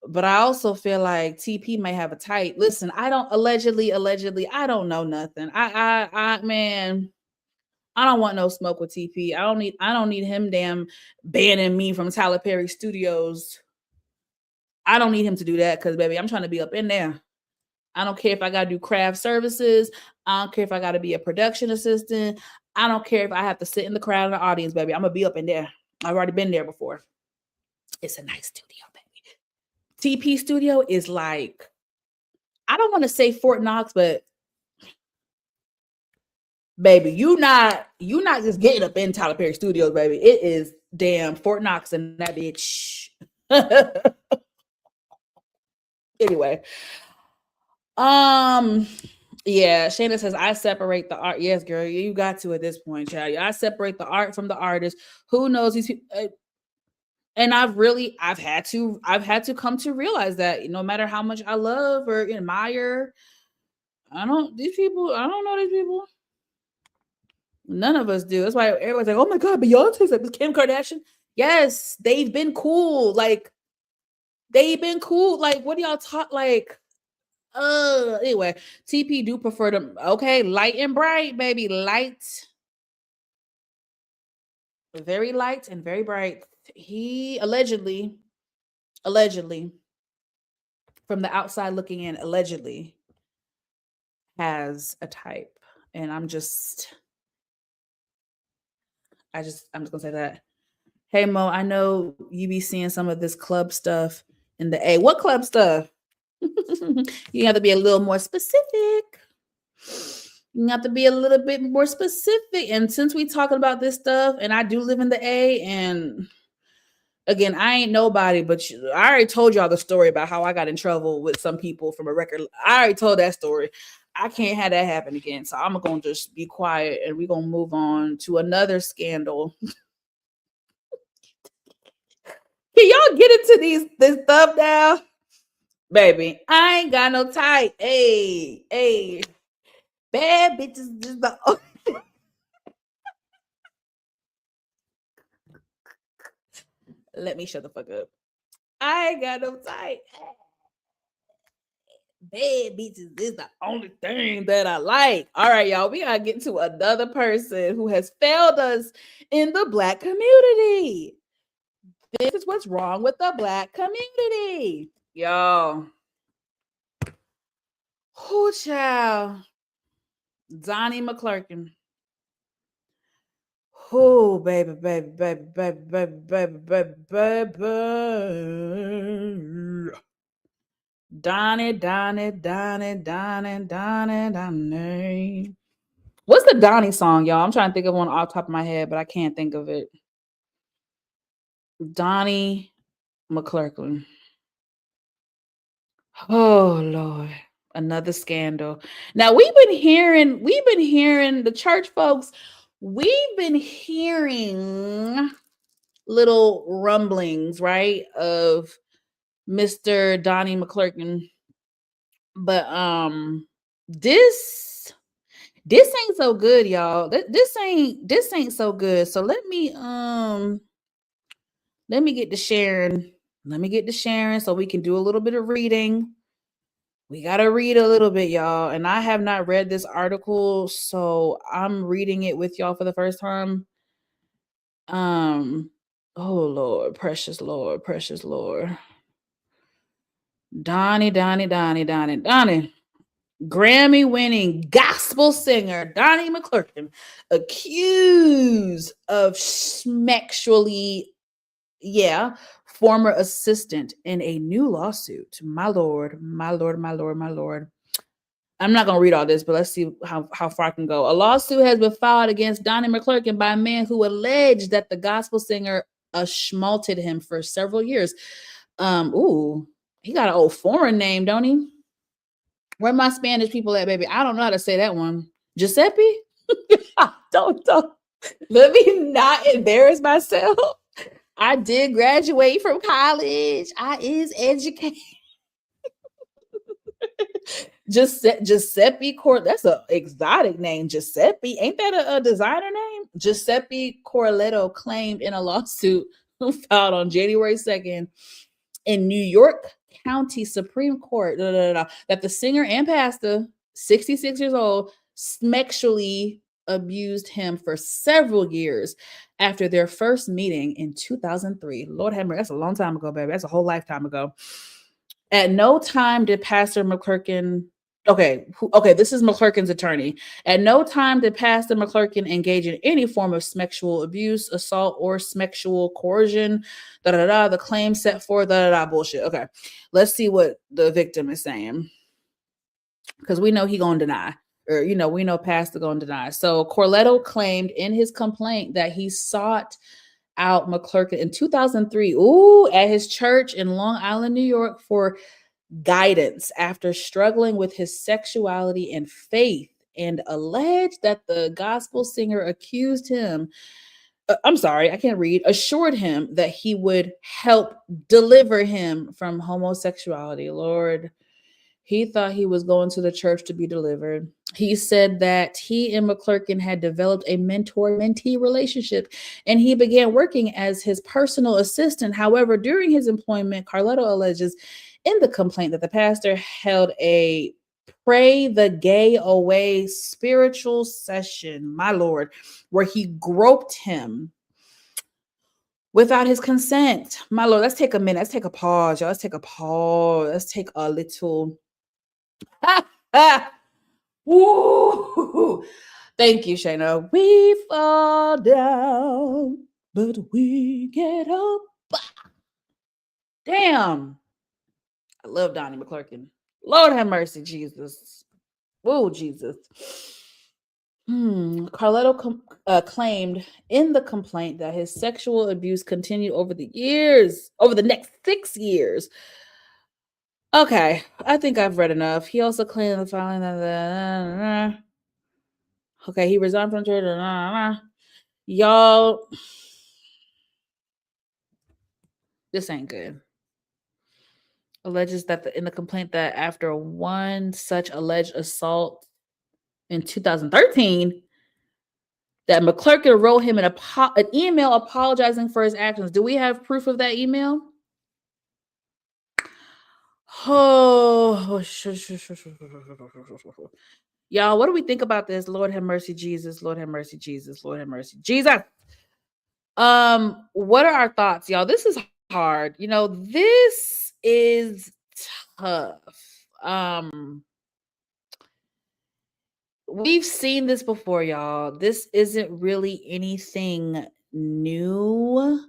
But I also feel like TP may have a tight. Listen, I don't allegedly, I don't know nothing. Man, I don't want no smoke with TP. I don't need him damn banning me from Tyler Perry Studios. I don't need him to do that because, baby, I'm trying to be up in there. I don't care if I got to do craft services. I don't care if I got to be a production assistant. I don't care if I have to sit in the crowd in the audience, baby. I'm going to be up in there. I've already been there before. It's a nice studio, baby. TP Studio is like, I don't want to say Fort Knox, but baby, you not just getting up in Tyler Perry Studios, baby. It is damn Fort Knox and that bitch. Anyway. Yeah, Shayna says, I separate the art. Yes, girl, you got to at this point, child. I separate the art from the artist. Who knows these people? And I've had to come to realize that no matter how much I love or admire, I don't know these people. None of us do. That's why everyone's like, oh my God, Beyonce's like Kim Kardashian. Yes, they've been cool. Like, what do y'all talk like? Anyway, TP do prefer them. Okay, light and bright, baby. Light. Very light and very bright. He allegedly, from the outside looking in, allegedly has a type. And I'm just gonna say that. Hey Mo, I know you be seeing some of this club stuff in the A. What club stuff? You have to be a little more specific. You have to be a little bit more specific. And since we talking about this stuff, and I do live in the A, and again, I ain't nobody, but I already told y'all the story about how I got in trouble with some people from a record. I already told that story. I can't have that happen again. So I'm going to just be quiet and we're going to move on to another scandal. Can y'all get into this stuff now? Baby, I ain't got no type. Hey. Bad bitches is the Let me shut the fuck up. I ain't got no type. Bad bitches is the only thing that I like. All right, y'all. We gotta get to another person who has failed us in the Black community. This is what's wrong with the Black community, y'all. Who child? Donnie McClurkin. Oh, baby. Donnie. What's the Donnie song, y'all? I'm trying to think of one off the top of my head, but I can't think of it. Donnie McClurkin. Oh Lord, another scandal. Now we've been hearing the church folks. We've been hearing little rumblings, right, of Mr. Donnie McClurkin, but this ain't so good, y'all. This ain't so good. So let me get to sharing. Let me get to sharing so we can do a little bit of reading. We got to read a little bit, y'all. And I have not read this article, so I'm reading it with y'all for the first time. Oh Lord, precious Lord. Donnie. Grammy-winning gospel singer Donnie McClurkin accused of sexually, former assistant in a new lawsuit. My Lord. I'm not going to read all this, but let's see how far I can go. A lawsuit has been filed against Donnie McClurkin by a man who alleged that the gospel singer schmalted him for several years. He got an old foreign name, don't he? Where my Spanish people at, baby? I don't know how to say that one. Giuseppe? don't. Let me not embarrass myself. I did graduate from college. I is educated. Giuseppe Cor. That's an exotic name. Giuseppe. Ain't that a designer name? Giuseppe Corletto claimed in a lawsuit filed on January 2nd in New York County Supreme Court that the singer and pastor, 66 years old, sexually abused him for several years after their first meeting in 2003. Lord have mercy, that's a long time ago, baby. That's a whole lifetime ago. At no time did Pastor McClurkin, this is McClurkin's attorney. At no time did Pastor McClurkin engage in any form of sexual abuse, assault, or sexual coercion. The claim set forth, bullshit. Okay, let's see what the victim is saying. Because we know he gonna deny. Or, we know Pastor gonna deny. So Corletto claimed in his complaint that he sought out McClurkin in 2003 at his church in Long Island, New York, for guidance after struggling with his sexuality and faith, and alleged that the gospel singer assured him that he would help deliver him from homosexuality. Lord, he thought he was going to the church to be delivered. He said that he and McClurkin had developed a mentor-mentee relationship, and he began working as his personal assistant. However, during his employment, Corletto alleges in the complaint that the pastor held a pray the gay away spiritual session, my Lord, where he groped him without his consent. My Lord, let's take a minute. Let's take a pause, y'all. Let's take a little... Woo! Thank you, Shayna. We fall down, but we get up. Damn. I love Donnie McClurkin. Lord have mercy, Jesus. Oh, Jesus. Carletto claimed in the complaint that his sexual abuse continued over the next 6 years. Okay, I think I've read enough. He also claimed the following that okay, he resigned from church. Y'all, this ain't good. Alleges that in the complaint that after one such alleged assault in 2013, that McClurkin wrote him an email apologizing for his actions. Do we have proof of that email? Oh, y'all, what do we think about this? Lord have mercy, Jesus. Lord have mercy, Jesus. Lord have mercy, Jesus. What are our thoughts, y'all? This is hard. This is tough. We've seen this before, y'all. This isn't really anything new.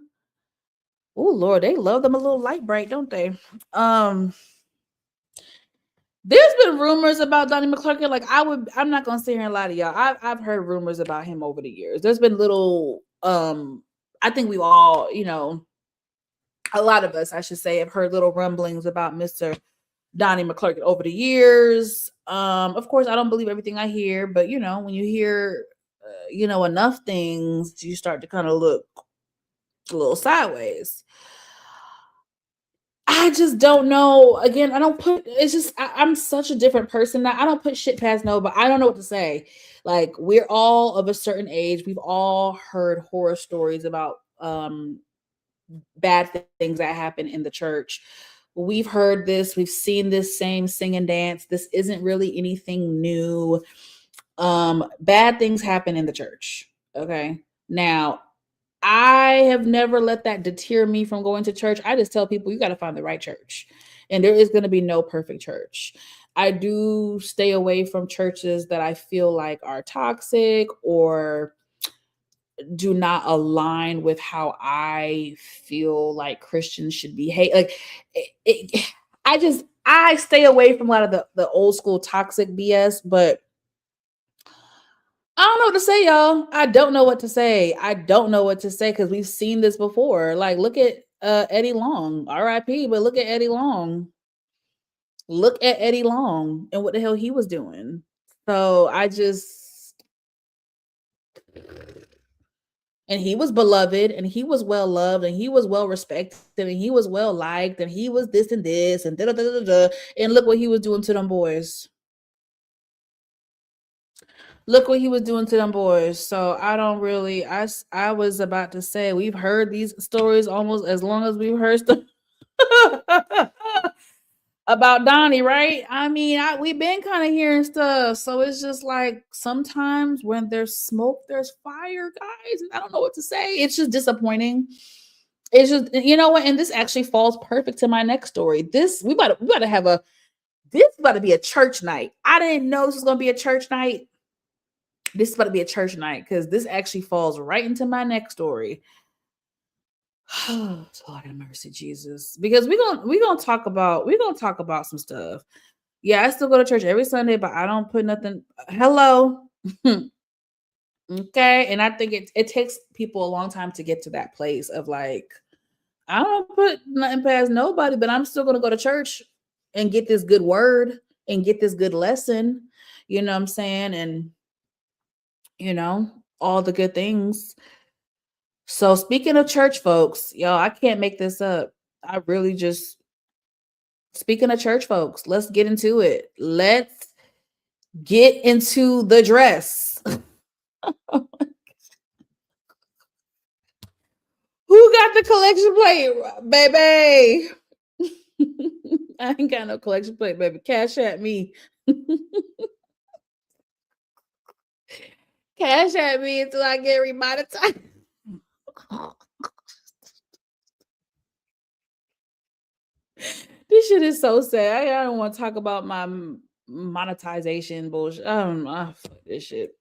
Oh Lord, they love them a little light bright, don't they? There's been rumors about Donnie McClurkin. Like I'm not gonna sit here and lie to y'all. I've heard rumors about him over the years. There's been little I think we've all, a lot of us, I should say, have heard little rumblings about Mr. Donnie McClurkin over the years. Of course, I don't believe everything I hear, but when you hear enough things, you start to kind of look a little sideways. I just don't know. Again, I'm such a different person now. I don't put shit past but I don't know what to say. Like, we're all of a certain age. We've all heard horror stories about bad things that happen in the church. We've heard this. We've seen this same sing and dance. This isn't really anything new. Bad things happen in the church. Okay. Now, I have never let that deter me from going to church. I just tell people you got to find the right church. And there is going to be no perfect church. I do stay away from churches that I feel like are toxic or do not align with how I feel like Christians should behave. Like I stay away from a lot of the old school toxic BS, but I don't know what to say, y'all. I don't know what to say. Because we've seen this before. Like, look at Eddie Long, R.I.P. But look at Eddie Long. Look at Eddie Long and what the hell he was doing. So and he was beloved, and he was well loved, and he was well respected, and he was well liked, and he was this and this, and da-da-da-da-da. And look what he was doing to them boys. Look what he was doing to them boys. So I was about to say, we've heard these stories almost as long as we've heard stuff about Donnie, right? I mean, we've been kind of hearing stuff. So it's just like, sometimes when there's smoke, there's fire, guys. And I don't know what to say. It's just disappointing. It's just, you know what? And this actually falls perfect to my next story. We about to be a church night. I didn't know this was going to be a church night. This is about to be a church night because this actually falls right into my next story. Oh, Lord have mercy, Jesus. Because we're gonna talk about some stuff. Yeah, I still go to church every Sunday, but I don't put nothing. Hello. Okay. And I think it takes people a long time to get to that place of like, I don't put nothing past nobody, but I'm still gonna go to church and get this good word and get this good lesson. You know what I'm saying? And all the good things. So speaking of church folks, y'all, I can't make this up. Speaking of church folks, let's get into it. Let's get into the dress. Who got the collection plate, baby? I ain't got no collection plate, baby. Cash at me. Cash at me until I get remonetized. This shit is so sad. I don't want to talk about my monetization bullshit. Fuck this shit.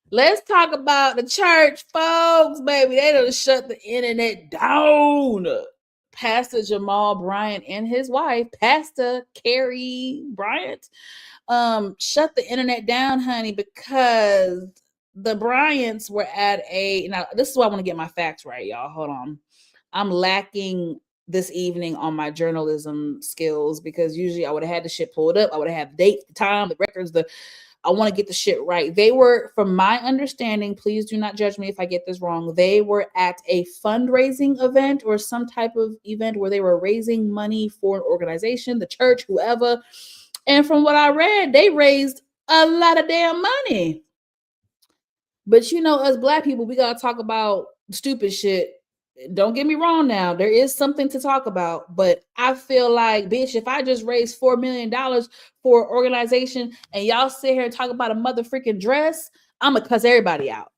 Let's talk about the church, folks, baby. They done shut the internet down. Pastor Jamal Bryant and his wife, Pastor Carrie Bryant, shut the internet down, honey, because the Bryants were at a, now this is why I want to get my facts right, y'all. Hold on. I'm lacking this evening on my journalism skills because usually I would have had the shit pulled up. I would have had the date, the time, the records, I want to get the shit right. They were, from my understanding, please do not judge me if I get this wrong. They were at a fundraising event or some type of event where they were raising money for an organization, the church, whoever. And from what I read, they raised a lot of damn money. But you know, us Black people, we got to talk about stupid shit. Don't get me wrong now. There is something to talk about. But I feel like, bitch, if I just raised $4 million for an organization and y'all sit here and talk about a mother freaking dress, I'm going to cuss everybody out.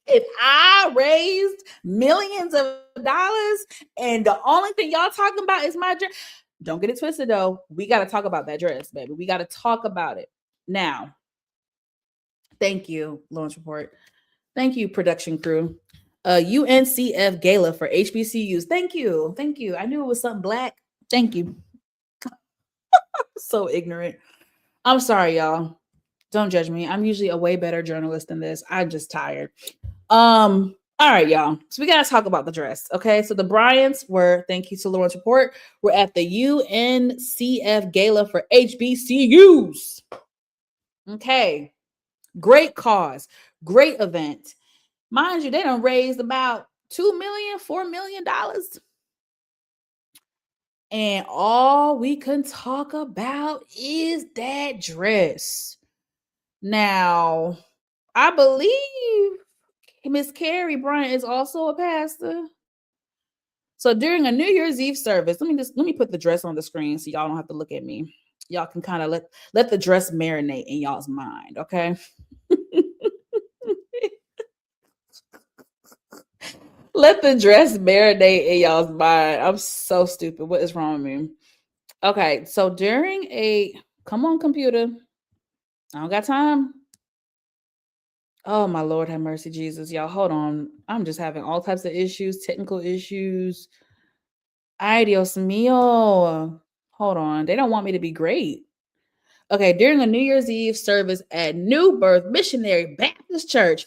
If I raised millions of dollars and the only thing y'all talking about is my dress, don't get it twisted though. We got to talk about that dress, baby. We got to talk about it. Now, thank you, Launch Report. Thank you, production crew. UNCF Gala for HBCUs. Thank you. Thank you. I knew it was something Black. Thank you. So ignorant. I'm sorry, y'all. Don't judge me. I'm usually a way better journalist than this. I'm just tired. All right, y'all. So we got to talk about the dress. Okay. So the Bryants were, thank you to Lawrence Report, we're at the UNCF Gala for HBCUs. Okay. Great cause. Great event. Mind you, they done raised about $2 million, $4 million. And all we can talk about is that dress. Now, I believe Miss Carrie Bryant is also a pastor. So during a New Year's Eve service, let me put the dress on the screen so y'all don't have to look at me. Y'all can kind of let the dress marinate in y'all's mind, okay? Let the dress marinate in y'all's mind. I'm so stupid. What is wrong with me? Okay, so during come on, computer. I don't got time. Oh, my Lord, have mercy, Jesus. Y'all, hold on. I'm just having all types of issues, technical issues. Ay, Dios mío. Hold on. They don't want me to be great. Okay, during a New Year's Eve service at New Birth Missionary Baptist Church,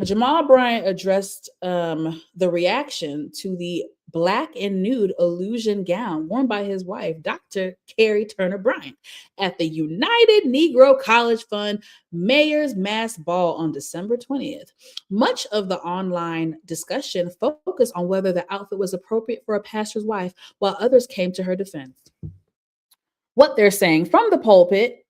Jamal Bryant addressed the reaction to the black and nude illusion gown worn by his wife, Dr. Carrie Turner Bryant, at the United Negro College Fund Mayor's Mass Ball on December 20th. Much of the online discussion focused on whether the outfit was appropriate for a pastor's wife, while others came to her defense. What they're saying from the pulpit,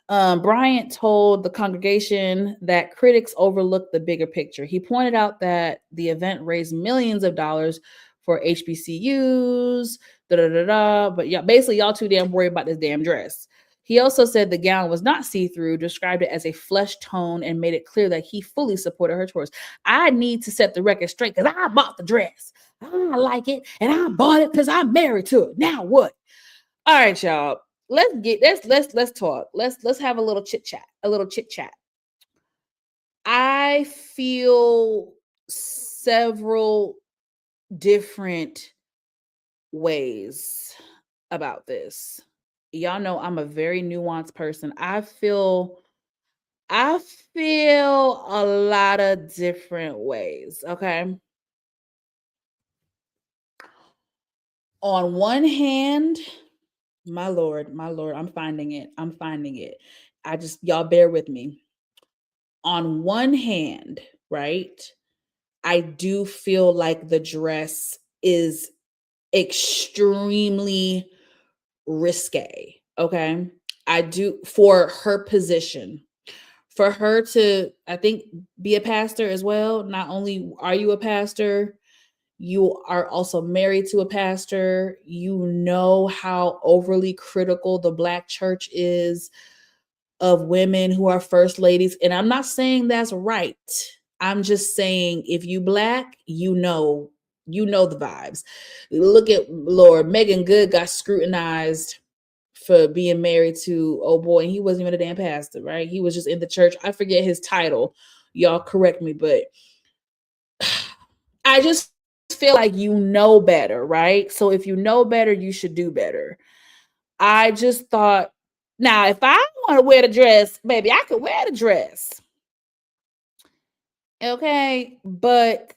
Bryant told the congregation that critics overlooked the bigger picture. He pointed out that the event raised millions of dollars for HBCUs, but yeah, basically y'all too damn worried about this damn dress. He also said the gown was not see-through, described it as a flesh tone, and made it clear that he fully supported her choice. I need to set the record straight because I bought the dress. I like it, and I bought it because I'm married to it. Now what? All right, y'all. Let's talk. Let's have a little chit chat. I feel several different ways about this. Y'all know I'm a very nuanced person. I feel a lot of different ways, okay? On one hand, my Lord, I'm finding it. Y'all bear with me. On one hand, right, I do feel like the dress is extremely risque, okay? I do, for her position. For her to, I think, be a pastor as well. Not only are you a pastor, you are also married to a pastor. You know how overly critical the Black church is of women who are first ladies. And I'm not saying that's right. I'm just saying if you Black, you know the vibes. Look at Lord, Megan Good got scrutinized for being married to, oh boy, and he wasn't even a damn pastor, right? He was just in the church. I forget his title. Y'all correct me, but I just feel like you know better, right? So if you know better, you should do better. I just thought, now if I want to wear the dress, baby, I could wear the dress. Okay, but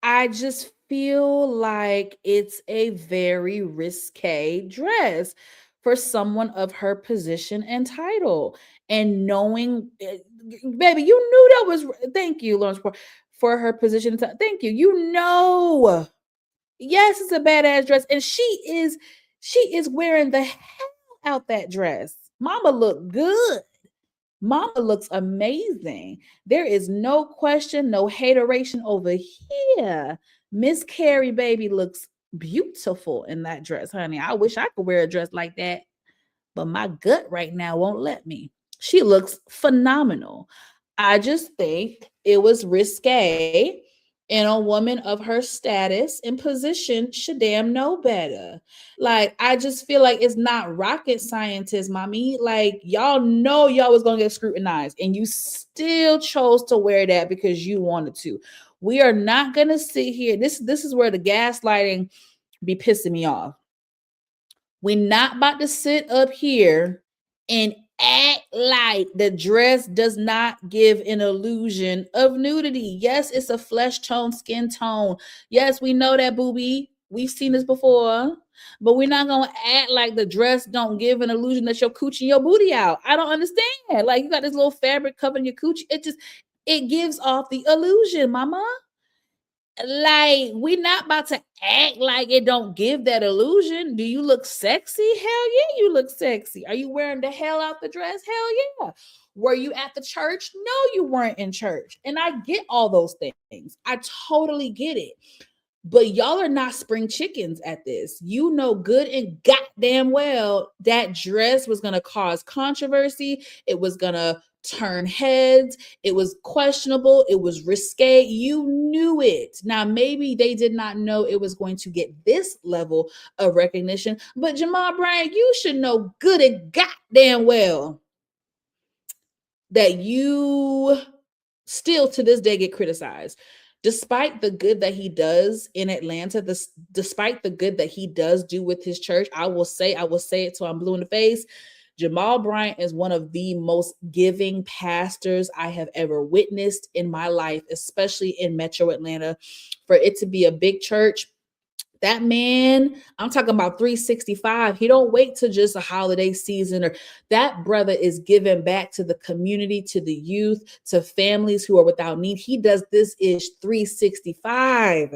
I just feel like it's a very risque dress for someone of her position and title. And knowing, baby, you knew that was, thank you, Lawrence, for her position. Thank you. You know, yes, it's a badass dress. And she is wearing the hell out that dress. Mama look good. Mama looks amazing. There is no question, no hateration over here. Miss Carrie, baby, looks beautiful in that dress, honey. I wish I could wear a dress like that, but my gut right now won't let me. She looks phenomenal. I just think it was risque, and a woman of her status and position should damn know better. Like, I just feel like it's not rocket scientist, mommy. Like, y'all know y'all was gonna get scrutinized, and you still chose to wear that because you wanted to. We are not gonna sit here. This is where the gaslighting be pissing me off. We're not about to sit up here and act like the dress does not give an illusion of nudity. Yes, it's a flesh tone, skin tone. Yes, we know that, booby. We've seen this before, but we're not gonna act like the dress don't give an illusion that your coochie and your booty out. I don't understand. Like, you got this little fabric covering your coochie. It gives off the illusion, mama. Like, we're not about to act like it don't give that illusion. Do you look sexy? Hell yeah, you look sexy. Are you wearing the hell out the dress? Hell yeah. Were you at the church? No, you weren't in church. And I get all those things. I totally get it. But y'all are not spring chickens at this. You know good and goddamn well that dress was going to cause controversy. It was going to turn heads. It was questionable. It was risque. You knew it. Now, maybe they did not know it was going to get this level of recognition. But Jamal Bryant, you should know good and goddamn well that you still to this day get criticized. Despite the good that he does in Atlanta, despite the good that he does do with his church, I will say it till I'm blue in the face. Jamal Bryant is one of the most giving pastors I have ever witnessed in my life, especially in Metro Atlanta. For it to be a big church, that man, I'm talking about 365. He don't wait till just a holiday season, or that brother is giving back to the community, to the youth, to families who are without need. He does this ish 365.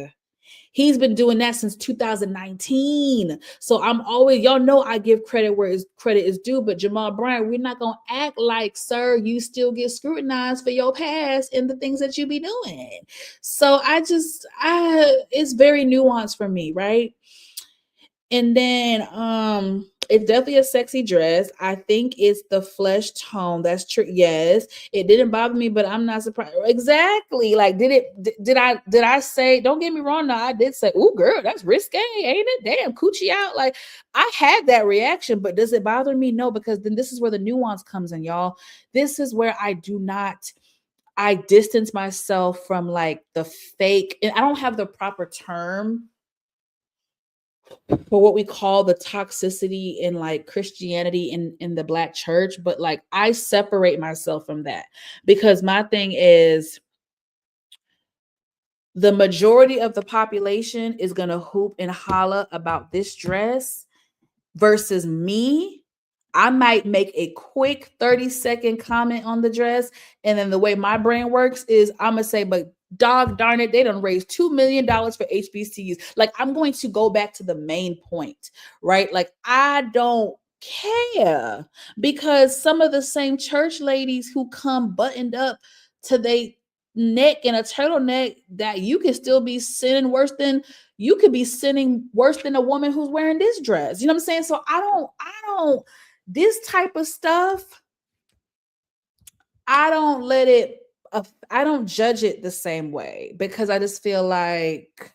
He's been doing that since 2019. So I'm always, y'all know I give credit where credit is due, but Jamal Bryant, we're not going to act like, sir, you still get scrutinized for your past and the things that you be doing. So it's very nuanced for me, right? And then it's definitely a sexy dress. I think it's the flesh tone. That's true. Yes, it didn't bother me, but I'm not surprised. Exactly. Like, did I say, don't get me wrong, no, I did say, ooh, girl, that's risque, ain't it? Damn, coochie out. Like, I had that reaction, but does it bother me? No, because then this is where the nuance comes in, y'all. This is where I distance myself from like the fake, and I don't have the proper term for what we call the toxicity in like Christianity in the Black church, but like I separate myself from that, because my thing is the majority of the population is going to hoop and holler about this dress versus me. I might make a quick 30-second comment on the dress, and then the way my brain works is I'm gonna say, but dog darn it, they done raised $2 million for HBCUs. Like, I'm going to go back to the main point, right? Like, I don't care, because some of the same church ladies who come buttoned up to they neck in a turtleneck, that you can still be sinning worse than you could be sinning worse than a woman who's wearing this dress. You know what I'm saying? So I don't this type of stuff, I don't let it, I don't judge it the same way, because I just feel like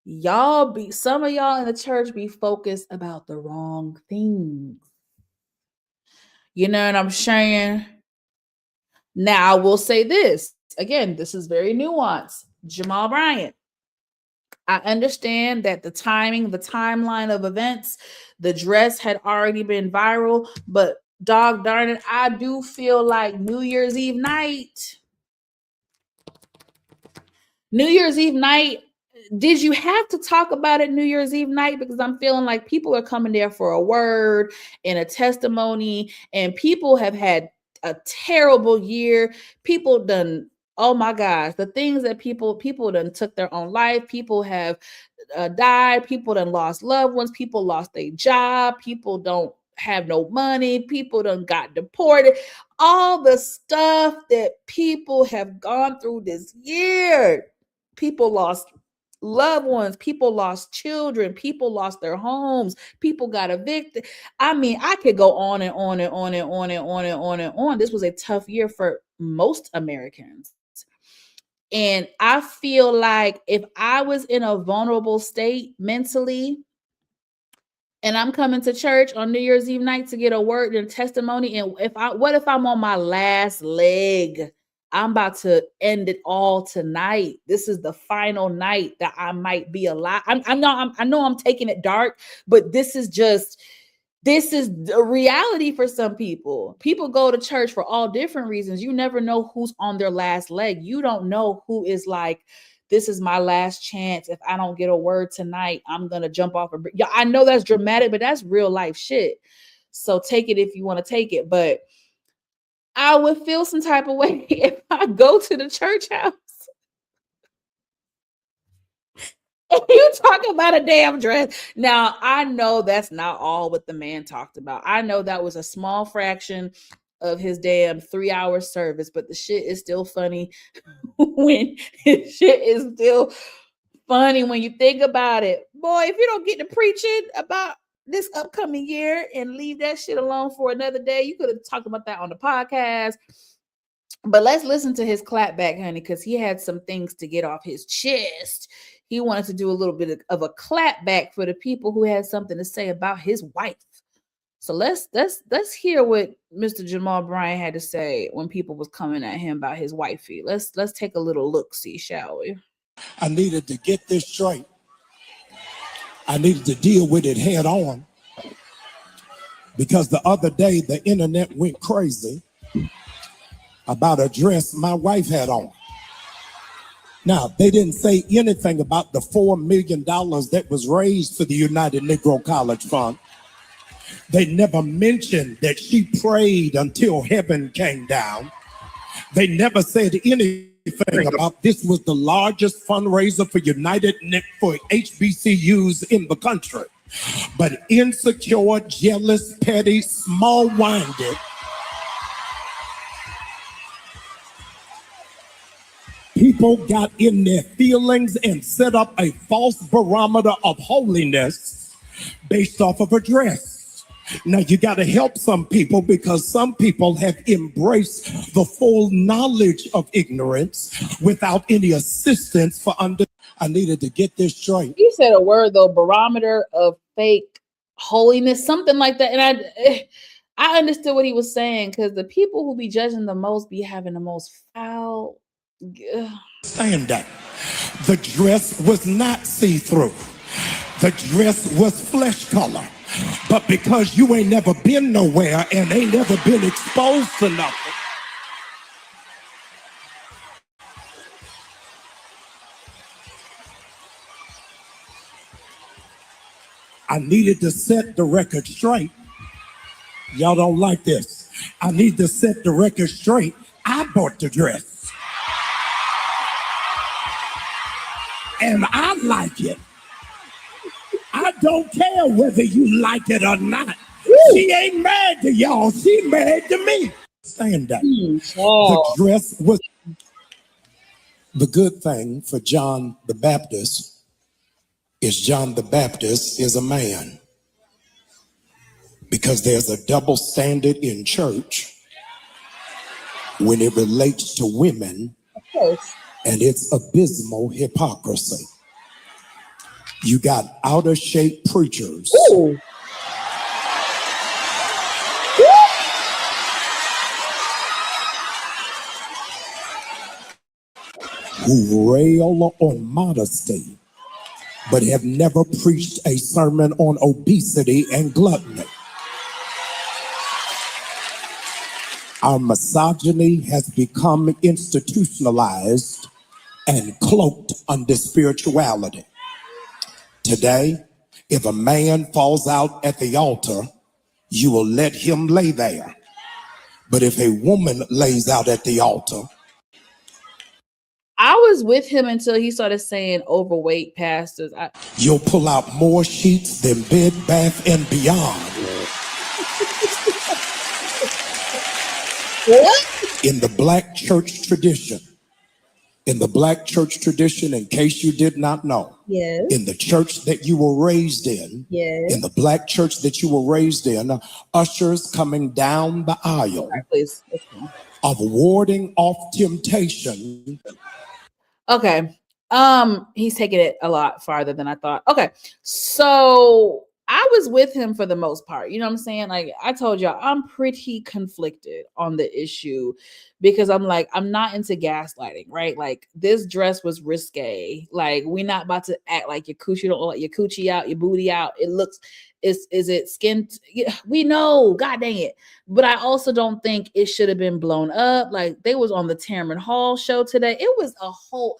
some of y'all in the church be focused about the wrong things. You know what I'm saying? Now, I will say this. again, this is very nuanced. Jamal Bryant. I understand that the timing, the timeline of events, the dress had already been viral, but dog darn it, I do feel like New Year's Eve night, did you have to talk about it New Year's Eve night? Because I'm feeling like people are coming there for a word and a testimony, and people have had a terrible year. People done, oh my gosh, the things that people done took their own life. People have died. People done lost loved ones. People lost their job. People don't have no money. People done got deported. All the stuff that people have gone through this year. People lost loved ones, people lost children, people lost their homes, people got evicted. I mean, I could go on and on and on and on and on and on and on. This was a tough year for most Americans. And I feel like if I was in a vulnerable state mentally, and I'm coming to church on New Year's Eve night to get a word and testimony, and what if I'm on my last leg? I'm about to end it all tonight. This is the final night that I might be alive. I know I'm taking it dark, but this is the reality for some people. People go to church for all different reasons. You never know who's on their last leg. You don't know who is like, this is my last chance. If I don't get a word tonight, I'm going to jump off. Yeah, I know that's dramatic, but that's real life shit. So take it if you want to take it. But I would feel some type of way if I go to the church house and you talk about a damn dress. Now, I know that's not all what the man talked about. I know that was a small fraction of his damn 3-hour service, but the shit is still funny when shit is still funny when you think about it. Boy, if you don't get to preaching about this upcoming year and leave that shit alone for another day, you could have talked about that on the podcast. But let's listen to his clapback, honey, because he had some things to get off his chest. He wanted to do a little bit of a clapback for the people who had something to say about his wife. So let's hear what Mr. Jamal Bryant had to say when people was coming at him about his wifey. Let's take a little look, see, shall we? I needed to get this straight. I needed to deal with it head on, because the other day the internet went crazy about a dress my wife had on. Now, they didn't say anything about the $4 million that was raised for the United Negro College Fund. They never mentioned that she prayed until heaven came down. They never said anything about this was the largest fundraiser for for HBCUs in the country. But insecure, jealous, petty, small-minded people got in their feelings and set up a false barometer of holiness based off of a dress. Now, you got to help some people, because some people have embraced the full knowledge of ignorance without any assistance for I needed to get this straight. You said a word, though, barometer of fake holiness, something like that. And I understood what he was saying, because the people who be judging the most be having the most foul. Saying that the dress was not see-through. The dress was flesh color. But because you ain't never been nowhere and ain't never been exposed to nothing, I needed to set the record straight. Y'all don't like this. I need to set the record straight. I bought the dress. And I like it. I don't care whether you like it or not. She ain't mad to y'all. She mad to me. Saying that. The dress was the good thing for John the Baptist is John the Baptist is a man. Because there's a double standard in church when it relates to women, and it's abysmal hypocrisy. You got outer shape preachers. Ooh. who rail on modesty, but have never preached a sermon on obesity and gluttony. Our misogyny has become institutionalized and cloaked under spirituality. Today, if a man falls out at the altar, you will let him lay there. But if a woman lays out at the altar, I was with him until he started saying overweight pastors. you'll pull out more sheets than Bed Bath and Beyond. What? In the black church tradition, in case you did not know, Yes. in the church that you were raised in, Yes. in the black church that you were raised in, ushers coming down the aisle Right, please. of warding off temptation. Okay. He's taking it a lot farther than I thought. Okay. So I was with him for the most part. You know what I'm saying? Like I told y'all, I'm pretty conflicted on the issue because I'm like, I'm not into gaslighting, right? Like this dress was risque. Like we're not about to act like your coochie don't look like your coochie out, your booty out. It looks, is it skin? Yeah, we know, God dang it. But I also don't think it should have been blown up. Like they was on the Tamron Hall show today. It was a whole,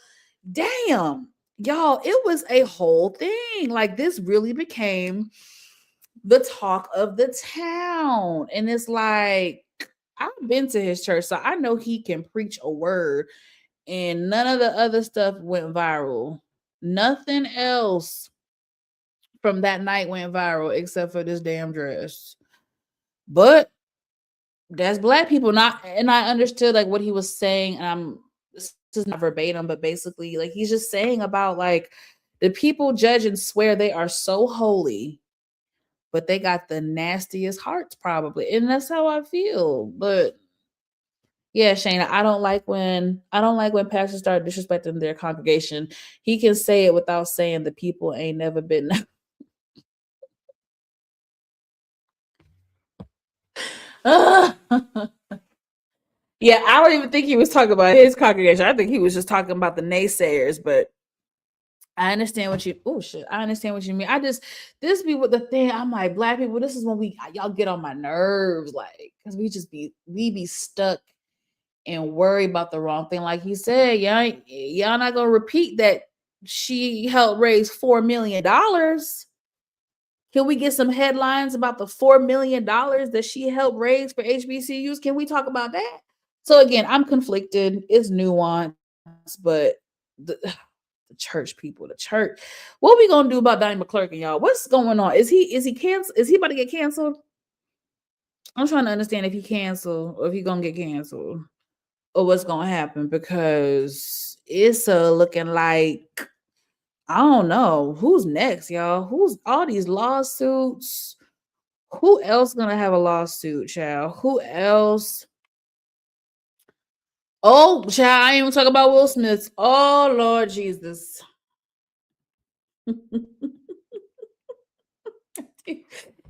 damn, y'all, it was a whole thing. Like this really became the talk of the town. And it's like, I've been to his church, so I know he can preach a word, and none of the other stuff went viral. Nothing else from that night went viral except for this damn dress. But that's black people, not, and I understood like what he was saying, and this is not verbatim, but basically like he's just saying about like the people judge and swear they are so holy, but they got the nastiest hearts probably, and that's how I feel. But yeah, Shayna, I don't like when pastors start disrespecting their congregation. He can say it without saying the people ain't never been. Yeah, I don't even think he was talking about his congregation. I think he was just talking about the naysayers. But I understand what you. Oh shit, I understand what you mean. This be what the thing. I'm like, black people. This is when y'all get on my nerves, like, because we be stuck and worry about the wrong thing. Like he said, y'all not gonna repeat that she helped raise $4 million. Can we get some headlines about the $4 million that she helped raise for HBCUs? Can we talk about that? So again, I'm conflicted. It's nuanced, but the church people, the church. What we gonna do about Donnie McClurkin, y'all? What's going on? Is he canceled? Is he about to get canceled? I'm trying to understand if he canceled or if he gonna get canceled or what's gonna happen, because it's looking like, I don't know who's next, y'all. Who's all these lawsuits? Who else gonna have a lawsuit, child? Who else? Oh, child, I ain't even talking about Will Smith. Oh, Lord Jesus.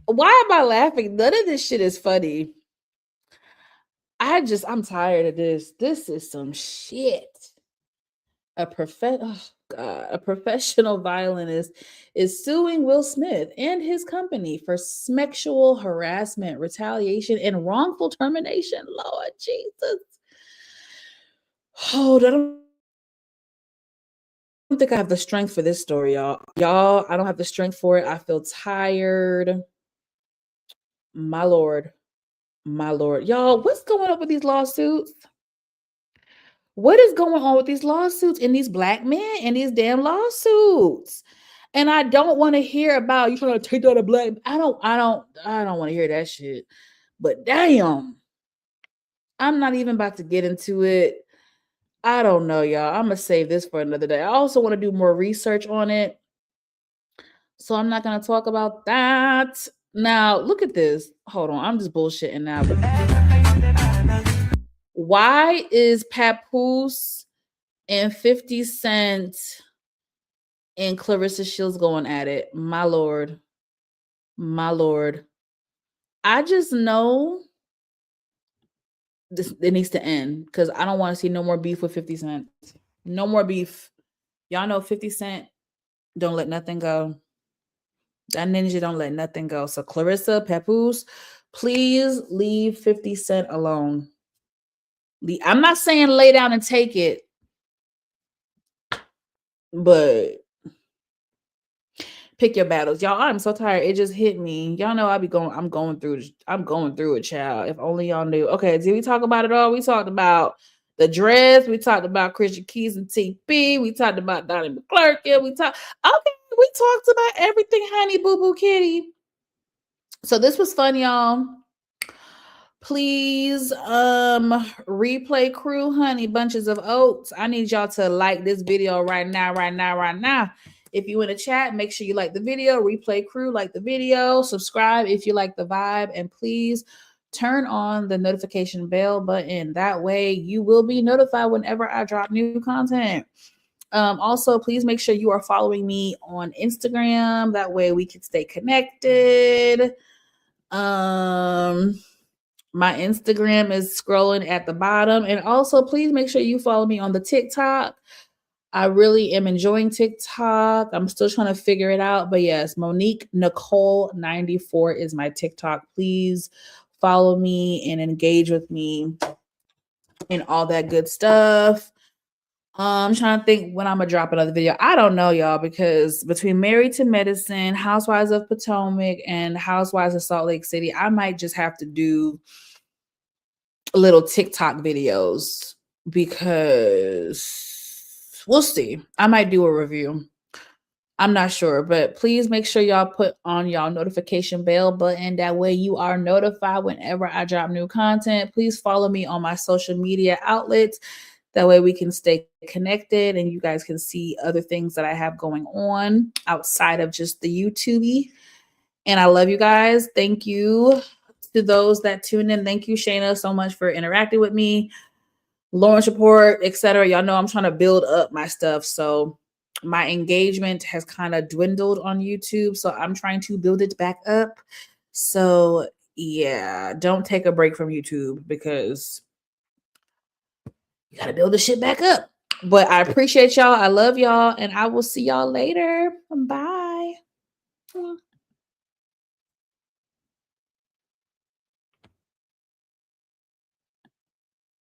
Why am I laughing? None of this shit is funny. I'm tired of this. This is some shit. A professional violinist is suing Will Smith and his company for sexual harassment, retaliation, and wrongful termination. Lord Jesus. Hold on. I don't think I have the strength for this story, y'all. I don't have the strength for it. I feel tired. My Lord. Y'all, what's going on with these lawsuits? What is going on with these lawsuits and these black men and these damn lawsuits? And I don't want to hear about you trying to take down a black. I don't want to hear that shit. But damn, I'm not even about to get into it. I don't know, y'all. I'm gonna save this for another day. I also want to do more research on it, so I'm not gonna talk about that now. Look at this. Hold on, I'm just bullshitting now. Why is Papoose and 50 Cent and Clarissa Shields going at it? My Lord. I just know it needs to end because I don't want to see no more beef with 50 Cent. No more beef. Y'all know 50 Cent don't let nothing go. That ninja don't let nothing go. So Clarissa, Papoose, please leave 50 Cent alone. I'm not saying lay down and take it, but pick your battles. Y'all, I'm so tired. It just hit me. Y'all know I'm going through it, child. If only y'all knew. Okay, did we talk about it all? We talked about the dress. We talked about Christian Keys and TP. We talked about Donnie McClurkin. We talked about everything, honey boo boo kitty. So this was fun, y'all. Please, replay crew, honey bunches of oats. I need y'all to like this video right now. If you in a chat, make sure you like the video. Replay crew, like the video. Subscribe if you like the vibe, and please turn on the notification bell button. That way, you will be notified whenever I drop new content. Also, please make sure you are following me on Instagram. That way, we can stay connected. My Instagram is scrolling at the bottom. And also, please make sure you follow me on the TikTok. I really am enjoying TikTok. I'm still trying to figure it out. But yes, Monique Nicole 94 is my TikTok. Please follow me and engage with me and all that good stuff. I'm trying to think when I'm going to drop another video. I don't know, y'all, because between Married to Medicine, Housewives of Potomac, and Housewives of Salt Lake City, I might just have to do little TikTok videos because we'll see. I might do a review. I'm not sure, but please make sure y'all put on y'all notification bell button. That way you are notified whenever I drop new content. Please follow me on my social media outlets. That way we can stay connected and you guys can see other things that I have going on outside of just the YouTube. And I love you guys. Thank you to those that tune in. Thank you, Shayna, so much for interacting with me. Lawrence Report, etc. Y'all know I'm trying to build up my stuff. So my engagement has kind of dwindled on YouTube. So I'm trying to build it back up. So yeah, don't take a break from YouTube because you got to build the shit back up. But I appreciate y'all. I love y'all. And I will see y'all later. Bye.